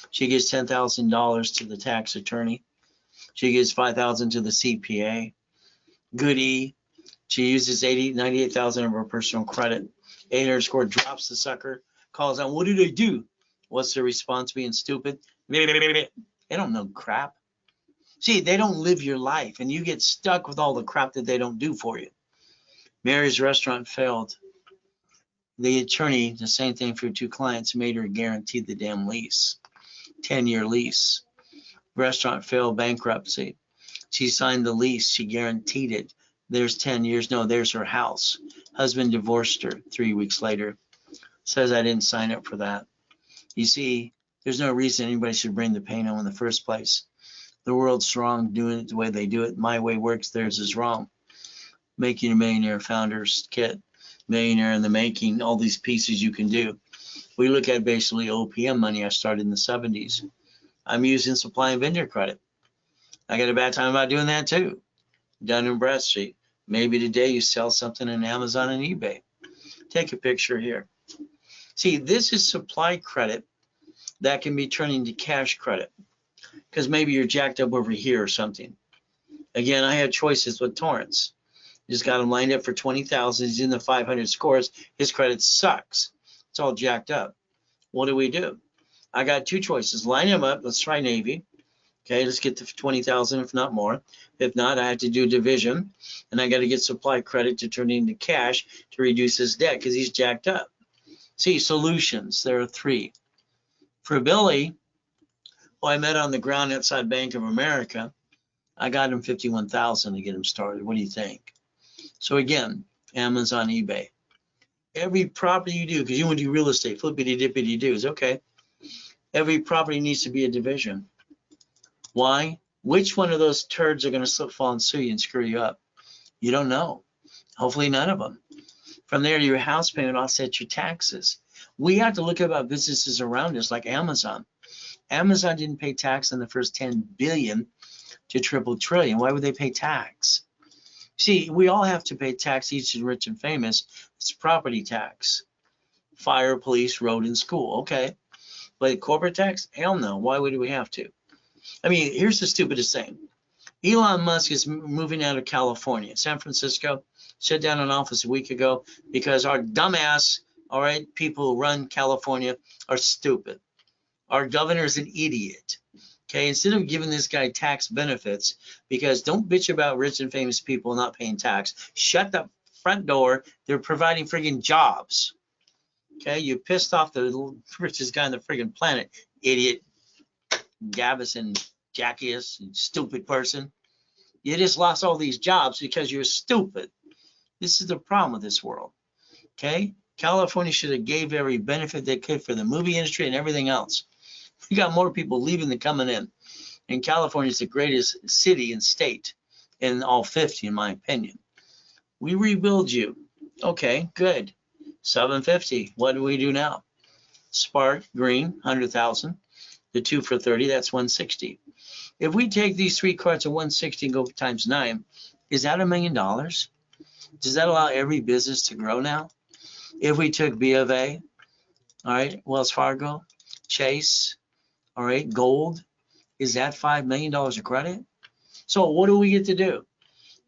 She gives $10,000 to the tax attorney. She gives $5,000 to the CPA. Goody. She uses $98,000 of her personal credit. 800 score, drops the sucker, calls out, what did I do? What's the response? Being stupid? They don't know crap. See, they don't live your life, and you get stuck with all the crap that they don't do for you. Mary's restaurant failed. The attorney, the same thing for two clients, made her guarantee the damn lease. 10-year lease. Restaurant failed, bankruptcy. She signed the lease. She guaranteed it. There's 10 years. No, there's her house. Husband divorced her 3 weeks later. Says I didn't sign up for that. You see, there's no reason anybody should bring the pain home in the first place. The world's strong doing it the way they do it. My way works, theirs is wrong. Making a Millionaire Founders Kit, Millionaire in the Making, all these pieces you can do. We look at basically OPM money I started in the 70s. I'm using supply and vendor credit. I got a bad time about doing that too. Dun and Bradstreet. Maybe today you sell something on Amazon and eBay. Take a picture here. See, this is supply credit that can be turned into cash credit because maybe you're jacked up over here or something. Again, I had choices with Torrance. Just got him lined up for 20,000. He's in the 500 scores. His credit sucks. It's all jacked up. What do? I got two choices. Line him up. Let's try Navy. Okay, let's get to 20,000, if not more. If not, I have to do division, and I got to get supply credit to turn it into cash to reduce his debt because he's jacked up. See, solutions. There are three. For Billy, who I met on the ground outside Bank of America, I got him 51,000 to get him started. What do you think? So again, Amazon, eBay. Every property you do, because you want to do real estate, flippity dippity doos, okay. Every property needs to be a division. Why? Which one of those turds are going to slip, fall, and sue you and screw you up? You don't know. Hopefully none of them. From there, your house payment offsets your taxes. We have to look about businesses around us like Amazon. Amazon didn't pay tax on the first 10 billion to triple trillion. Why would they pay tax? See, we all have to pay tax, each is rich and famous. It's property tax. Fire, police, road, and school. Okay. But corporate tax? Hell no. Why would we have to? I mean, here's the stupidest thing. Elon Musk is moving out of California. San Francisco shut down an office a week ago because our dumbass, all right, people who run California are stupid. Our governor is an idiot. Okay, instead of giving this guy tax benefits, because don't bitch about rich and famous people not paying tax. Shut the front door. They're providing friggin' jobs. Okay, you pissed off the richest guy on the friggin' planet, idiot, Gavison, Jackass, stupid person. You just lost all these jobs because you're stupid. This is the problem with this world. Okay, California should have gave every benefit they could for the movie industry and everything else. We got more people leaving than coming in. And California is the greatest city and state in all 50, in my opinion. We rebuild you. Okay, good. 750. What do we do now? Spark, green, 100,000. The 2 for 30, that's 160. If we take these 3 cards of 160 and go times 9, is that $1 million? Does that allow every business to grow now? If we took B of A, all right, Wells Fargo, Chase, all right, Gold, is that $5 million of credit? So what do we get to do?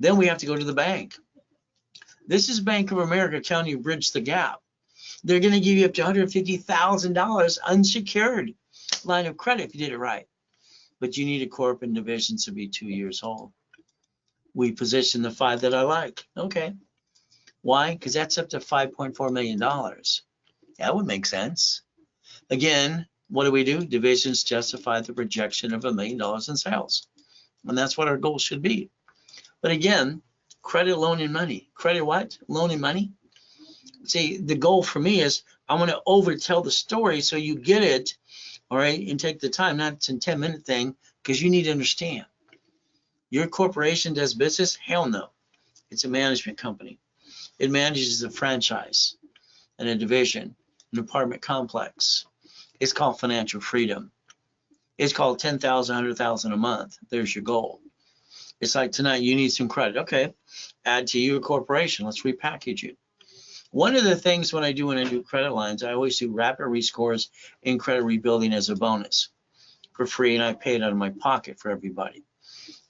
Then we have to go to the bank. This is Bank of America telling you bridge the gap. They're going to give you up to $150,000 unsecured line of credit if you did it right. But you need a corporate division to be 2 years old. We position the 5 that I like. Okay. Why? Because that's up to $5.4 million. That would make sense. Again, what do? Divisions justify the projection of $1 million in sales. And that's what our goal should be. But again, credit, loan, and money. Credit what? Loan and money? See, the goal for me is I want to overtell the story so you get it, all right, and take the time, not it's a 10-minute thing, because you need to understand. Your corporation does business? Hell no. It's a management company. It manages a franchise and a division, an apartment complex. It's called financial freedom. It's called 10,000, 100,000 a month. There's your goal. It's like tonight, you need some credit. Okay, add to your corporation. Let's repackage you. One of the things when I do credit lines, I always do rapid rescores and credit rebuilding as a bonus for free, and I pay it out of my pocket for everybody.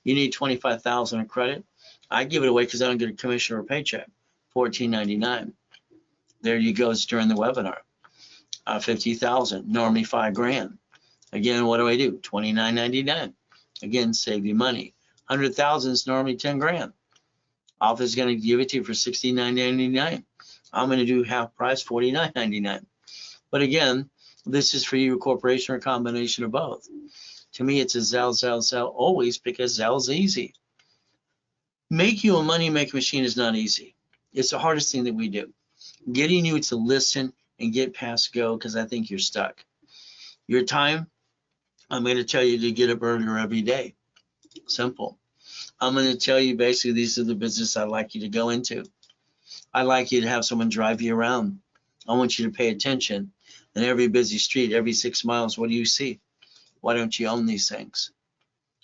You need 25,000 in credit. I give it away because I don't get a commission or a paycheck. $14.99. There you go. It's during the webinar. 50,000. Normally $5,000. Again, what do I do? $29.99. Again, save you money. 100,000 is normally $10,000. Office is going to give it to you for $69.99. I'm going to do half price, $49.99. But again, this is for you, a corporation, or a combination of both. To me, it's a Zelle, always, because Zelle's easy. Make you a money making machine is not easy. It's the hardest thing that we do. Getting you to listen and get past go, because I think you're stuck. Your time, I'm going to tell you to get up earlier every day. Simple. I'm going to tell you basically these are the business I'd like you to go into. I'd like you to have someone drive you around. I want you to pay attention. In every busy street, every 6 miles, what do you see? Why don't you own these things?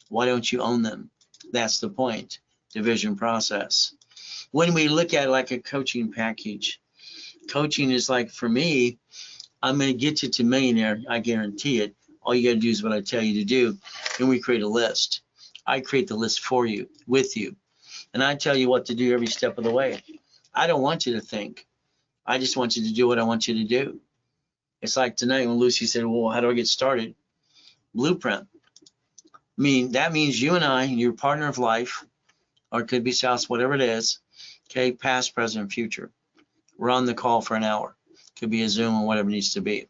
Why don't you own them? That's the point. Division process. When we look at it like a coaching package, coaching is like, for me, I'm going to get you to millionaire. I guarantee it. All you got to do is what I tell you to do. And we create a list. I create the list for you, with you. And I tell you what to do every step of the way. I don't want you to think. I just want you to do what I want you to do. It's like tonight when Lucy said, well, how do I get started? Blueprint. I mean, that means you and I, your partner of life, or it could be spouse, whatever it is, okay, past, present, future. We're on the call for an hour. Could be a Zoom or whatever it needs to be.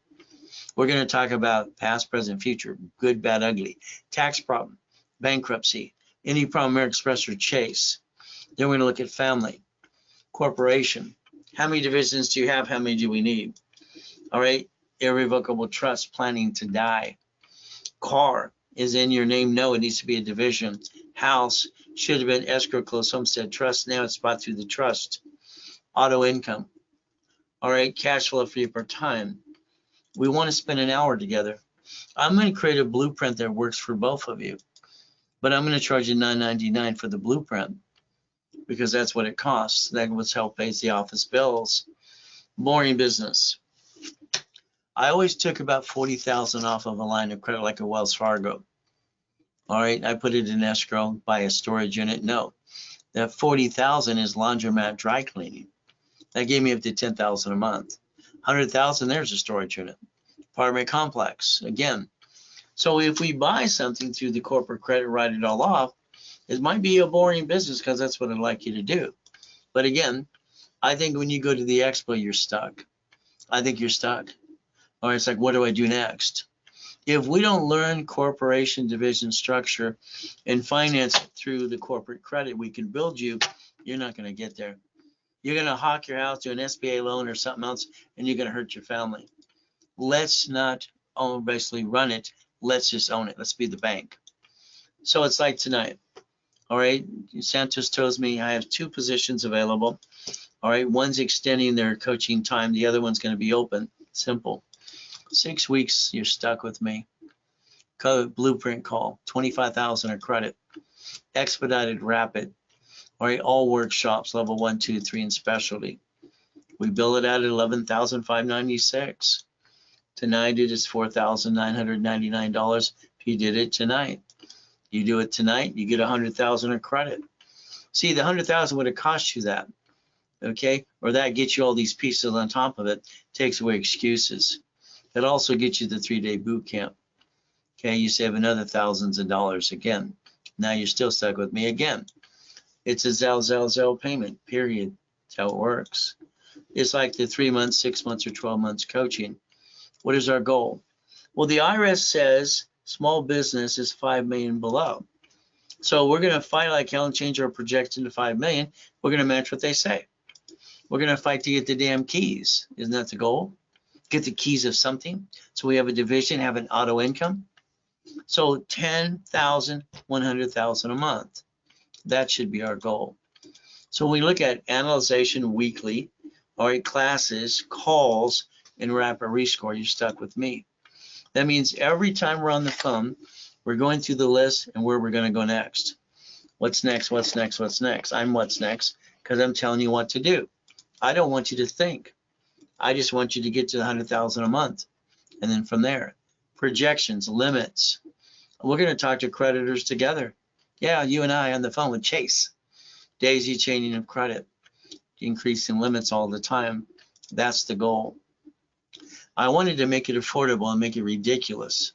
We're going to talk about past, present, future, good, bad, ugly, tax problem, bankruptcy, any problem, American Express or Chase. Then we're going to look at family, corporation. How many divisions do you have? How many do we need? All right. Irrevocable trust, planning to die. Car is in your name. No, it needs to be a division. House should have been escrow, closed homestead trust. Now it's bought through the trust. Auto income. All right. Cash flow for you per time. We want to spend an hour together. I'm going to create a blueprint that works for both of you, but I'm going to charge you $9.99 for the blueprint because that's what it costs. That was help pays the office bills. Boring business. I always took about 40,000 off of a line of credit like a Wells Fargo. All right, I put it in escrow, buy a storage unit. No, that 40,000 is laundromat dry cleaning. That gave me up to 10,000 a month. 100,000, there's a storage unit. Apartment complex, again. So if we buy something through the corporate credit, write it all off, it might be a boring business because that's what I'd like you to do. But again, I think when you go to the expo, you're stuck. I think you're stuck. Or it's like, what do I do next? If we don't learn corporation division structure and finance through the corporate credit we can build you, you're not going to get there. You're going to hawk your house to an SBA loan or something else, and you're going to hurt your family. Let's not basically run it. Let's just own it. Let's be the bank. So it's like tonight. All right. Santos tells me I have 2 positions available. All right. One's extending their coaching time. The other one's going to be open. Simple. 6 weeks, you're stuck with me. Blueprint call, 25,000 of credit. Expedited rapid. All right. All workshops, level 1, 2, 3, and specialty. We bill it at $11,596. Tonight it is $4,999 if you did it tonight. You do it tonight, you get 100,000 of credit. See, the 100,000 would have cost you that, okay? Or that gets you all these pieces on top of it, takes away excuses. It also gets you the 3-day boot camp. Okay, you save another thousands of dollars again. Now you're still stuck with me again. It's a Zell payment, period. That's how it works. It's like the 3 months, 6 months, or 12 months coaching. What is our goal? Well, the IRS says small business is 5 million below. So we're going to fight like hell and change our projection to 5 million. We're going to match what they say. We're going to fight to get the damn keys. Isn't that the goal? Get the keys of something. So we have a division, have an auto income. So 10,000, 100,000 a month. That should be our goal. So when we look at analyzation weekly, all right, classes, calls, and rapid rescore, you're stuck with me. That means every time we're on the phone, we're going through the list and where we're going to go next. What's next? What's next? What's next? I'm what's next because I'm telling you what to do. I don't want you to think. I just want you to get to the 100,000 a month. And then from there, projections, limits. We're going to talk to creditors together. Yeah, you and I on the phone with Chase. Daisy chaining of credit, increasing limits all the time. That's the goal. I wanted to make it affordable and make it ridiculous.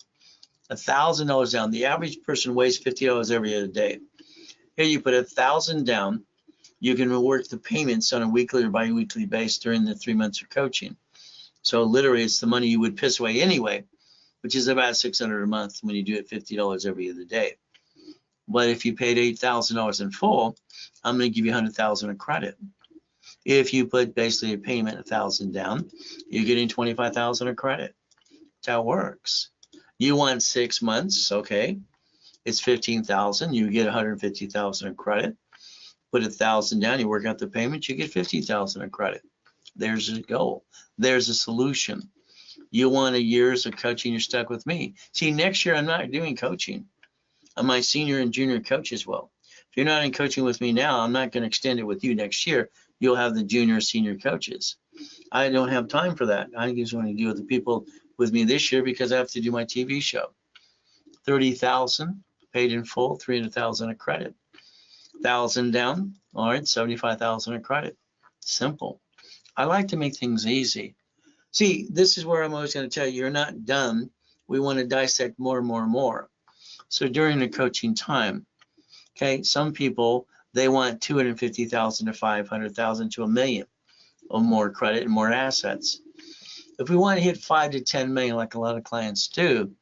$1,000 down. The average person weighs $50 every other day. Here you put $1,000 down. You can work the payments on a weekly or bi-weekly basis during the 3 months of coaching. So literally, it's the money you would piss away anyway, which is about $600 a month when you do it $50 every other day. But if you paid $8,000 in full, I'm going to give you $100,000 of credit. If you put basically a payment $1,000 down, you're getting $25,000 of credit. That's how it works. You want 6 months, okay? It's $15,000. You get $150,000 of credit. Put $1,000 down. You work out the payment. You get $50,000 of credit. There's a goal. There's a solution. You want a year's of coaching. You're stuck with me. See, next year I'm not doing coaching. I'm my senior and junior coach as well. If you're not in coaching with me now, I'm not going to extend it with you next year. You'll have the junior, senior coaches. I don't have time for that. I just want to deal with the people with me this year because I have to do my TV show. $30,000 paid in full, $300,000 of credit. $1,000 down, all right, $75,000 of credit. Simple. I like to make things easy. See, this is where I'm always going to tell you, you're not done. We want to dissect more and more and more. So during the coaching time, okay, some people, they want 250,000 to 500,000 to $1 million or more credit and more assets. If we want to hit 5 to 10 million, like a lot of clients do,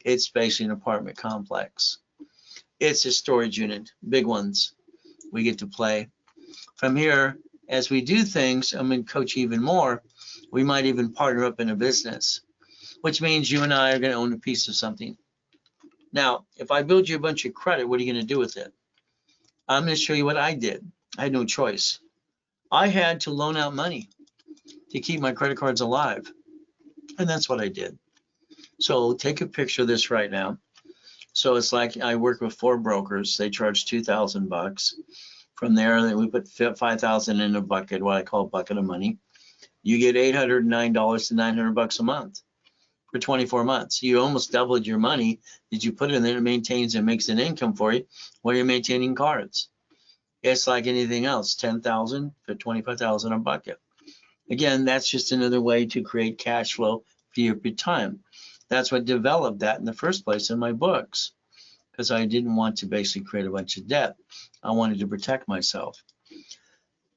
it's basically an apartment complex. It's a storage unit, big ones. We get to play. From here, as we do things, I'm going to coach even more. We might even partner up in a business, which means you and I are going to own a piece of something. Now, if I build you a bunch of credit, what are you going to do with it? I'm going to show you what I did. I had no choice. I had to loan out money to keep my credit cards alive. And that's what I did. So take a picture of this right now. So it's like I work with 4 brokers. They charge $2,000. From there, we put $5,000 in a bucket, what I call a bucket of money. You get $809 to $900 a month for 24 months. You almost doubled your money. Did you put it in there? It maintains and makes an income for you while you're maintaining cards. It's like anything else, $10,000 for $25,000 a bucket. Again, that's just another way to create cash flow for your time. That's what developed that in the first place in my books, because I didn't want to basically create a bunch of debt. I wanted to protect myself.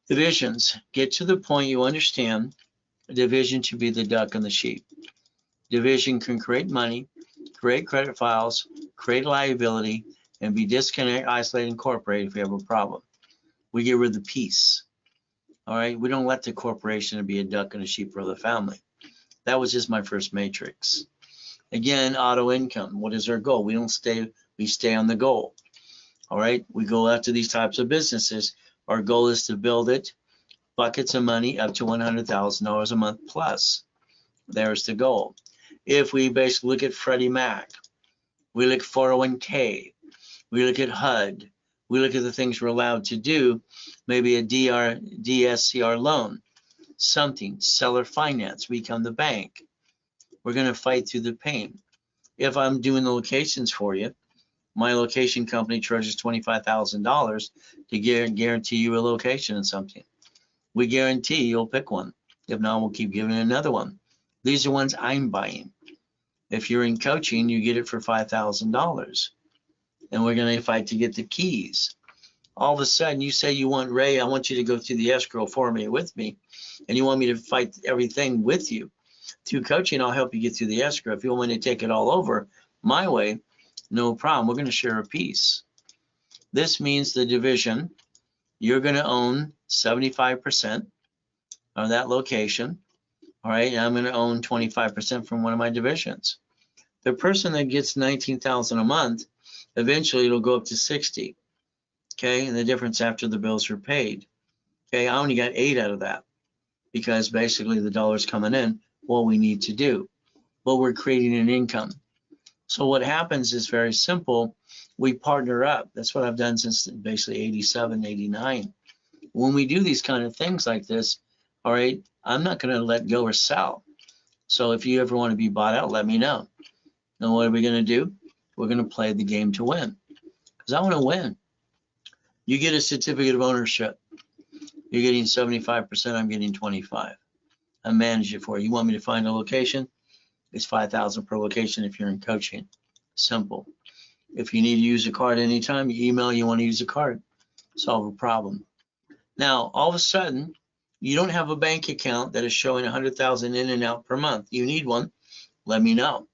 Divisions. Get to the point you understand a division should be the duck and the sheep. Division can create money, create credit files, create liability, and be disconnected, isolated, incorporated if we have a problem. We get rid of the piece. All right, we don't let the corporation be a duck and a sheep for the family. That was just my first matrix. Again, auto income. What is our goal? We don't stay, we stay on the goal. All right, we go after these types of businesses. Our goal is to build it, buckets of money up to $100,000 a month plus. There's the goal. If we basically look at Freddie Mac, we look at 401k, we look at HUD, we look at the things we're allowed to do, maybe a DSCR loan, something, seller finance, we become the bank. We're going to fight through the pain. If I'm doing the locations for you, my location company charges $25,000 to guarantee you a location and something. We guarantee you'll pick one. If not, we'll keep giving another one. These are ones I'm buying. If you're in coaching, you get it for $5,000. And we're going to fight to get the keys. All of a sudden, you say you want Ray, I want you to go through the escrow for me with me, and you want me to fight everything with you. Through coaching, I'll help you get through the escrow. If you want me to take it all over my way, no problem. We're going to share a piece. This means the division, you're going to own 75% of that location. All right, and I'm going to own 25% from one of my divisions. The person that gets $19,000 a month, eventually it'll go up to 60. Okay, and the difference after the bills are paid. Okay, I only got 8 out of that because basically the dollar's coming in, what we need to do. But we're creating an income. So what happens is very simple. We partner up. That's what I've done since basically 87, 89. When we do these kind of things like this, all right, I'm not going to let go or sell. So if you ever want to be bought out, let me know. Now what are we going to do? We're going to play the game to win, because I want to win. You get a certificate of ownership. You're getting 75%, I'm getting 25. I manage it for you. You want me to find a location? It's $5,000 per location if you're in coaching. Simple. If you need to use a card anytime, you email, you want to use a card. Solve a problem. Now, all of a sudden, you don't have a bank account that is showing 100,000 in and out per month. You need one. Let me know.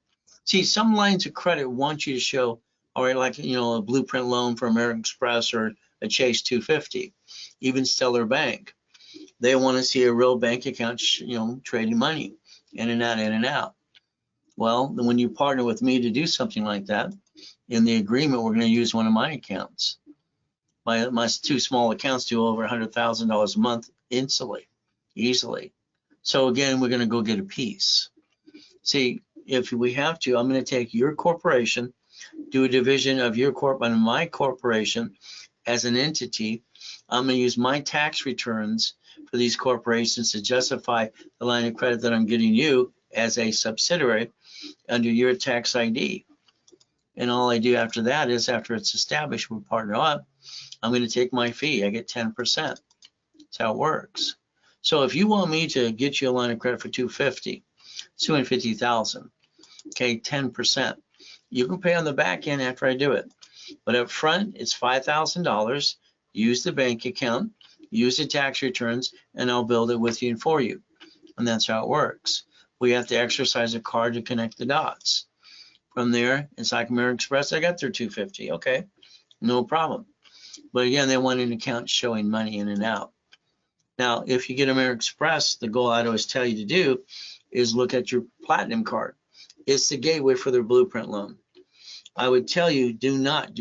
See, some lines of credit want you to show, all right, like, you know, a blueprint loan for American Express or a Chase 250, even Stellar Bank. They want to see a real bank account, you know, trading money in and out, in and out. Well, when you partner with me to do something like that, in the agreement, we're going to use one of my accounts. My 2 small accounts do over $100,000 a month instantly, easily. So again, we're going to go get a piece. See, if we have to, I'm going to take your corporation, do a division of your on my corporation as an entity. I'm going to use my tax returns for these corporations to justify the line of credit that I'm getting you as a subsidiary under your tax ID. And all I do after that is, after it's established, we partner up, I'm going to take my fee. I get 10%. That's how it works. So if you want me to get you a line of credit for $250,000, okay, 10%. You can pay on the back end after I do it. But up front, it's $5,000. Use the bank account, use the tax returns, and I'll build it with you and for you. And that's how it works. We have to exercise a card to connect the dots. From there, it's like American Express, I got their $250. Okay, no problem. But again, they want an account showing money in and out. Now, if you get American Express, the goal I'd always tell you to do is look at your Platinum card. It's the gateway for their blueprint loan. I would tell you, do not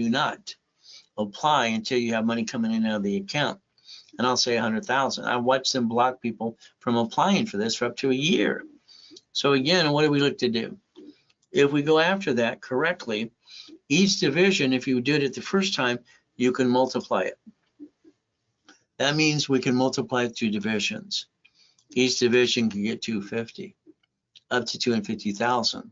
apply until you have money coming in and out of the account. And I'll say 100,000. I watched them block people from applying for this for up to a year. So again, what do we look to do? If we go after that correctly, each division, if you do it the first time, you can multiply it. That means we can multiply it through divisions. Each division can get 250, up to 250,000.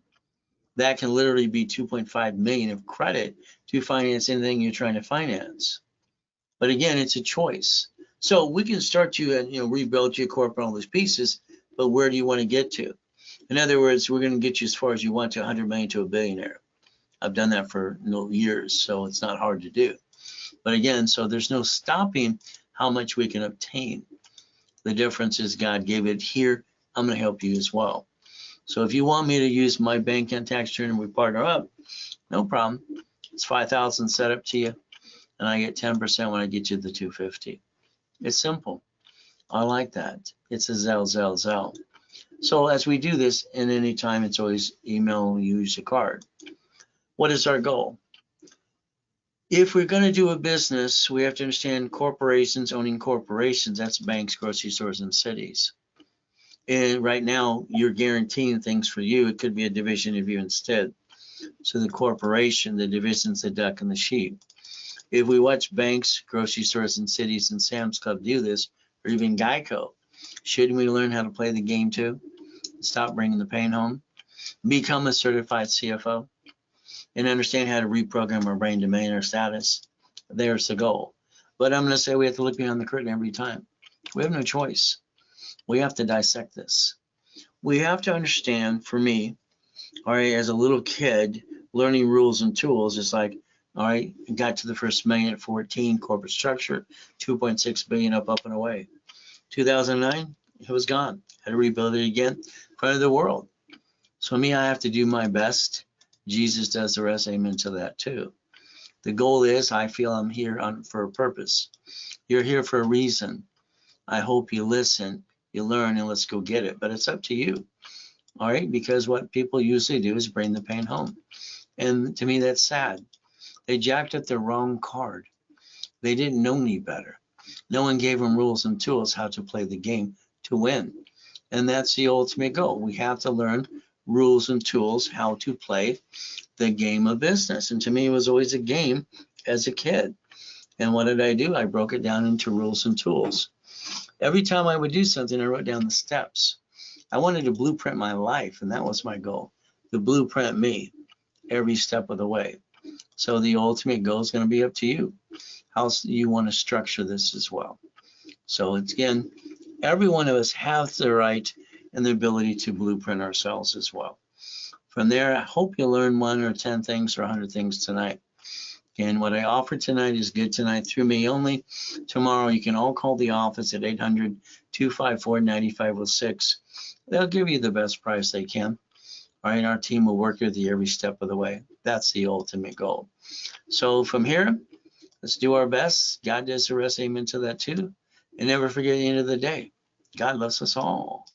That can literally be 2.5 million of credit to finance anything you're trying to finance. But again, it's a choice. So we can start you and rebuild your corporate all those pieces, but where do you want to get to? In other words, we're going to get you as far as you want to 100 million to a billionaire. I've done that for years, so it's not hard to do. But again, so there's no stopping how much we can obtain. The difference is God gave it here. I'm going to help you as well. So if you want me to use my bank and tax return and we partner up, no problem. It's 5,000 set up to you, and I get 10% when I get you the 250. It's simple. I like that. It's a Zelle. So as we do this, in any time, it's always email, use a card. What is our goal? If we're going to do a business, we have to understand corporations owning corporations. That's banks, grocery stores, and cities. And right now, you're guaranteeing things for you. It could be a division of you instead. So the corporation, the division's the duck and the sheep. If we watch banks, grocery stores, and cities, and Sam's Club do this, or even Geico, shouldn't we learn how to play the game too? Stop bringing the pain home. Become a certified CFO. And understand how to reprogram our brain to maintain our status. There's the goal. But I'm going to say we have to look behind the curtain every time. We have no choice. We have to dissect this. We have to understand, for me, all right, as a little kid, learning rules and tools is like, all right, got to the first million at 14, corporate structure, 2.6 billion up and away. 2009, it was gone. Had to rebuild it again in front of the world. So me, I have to do my best. Jesus does the rest. Amen to that too. The goal is, I feel I'm here for a purpose. You're here for a reason. I hope you listen, you learn, and let's go get it. But it's up to you. All right, because what people usually do is bring the pain home. And to me, that's sad. They jacked up the wrong card. They didn't know any better. No one gave them rules and tools how to play the game to win. And that's the ultimate goal. We have to learn rules and tools how to play the game of business. And to me, it was always a game as a kid. And what did I do? I broke it down into rules and tools. Every time I would do something, I wrote down the steps. I wanted to blueprint my life, and that was my goal, to blueprint me every step of the way. So the ultimate goal is going to be up to you. How you want to structure this as well. So it's, again, every one of us has the right and the ability to blueprint ourselves as well. From there, I hope you learn 1 or 10 things or 100 things tonight. And what I offer tonight is good tonight through me only. Tomorrow, you can all call the office at 800-254-9506. They'll give you the best price they can. All right, our team will work with you every step of the way. That's the ultimate goal. So from here, let's do our best. God does the rest. Amen to that too. And never forget, at the end of the day, God loves us all.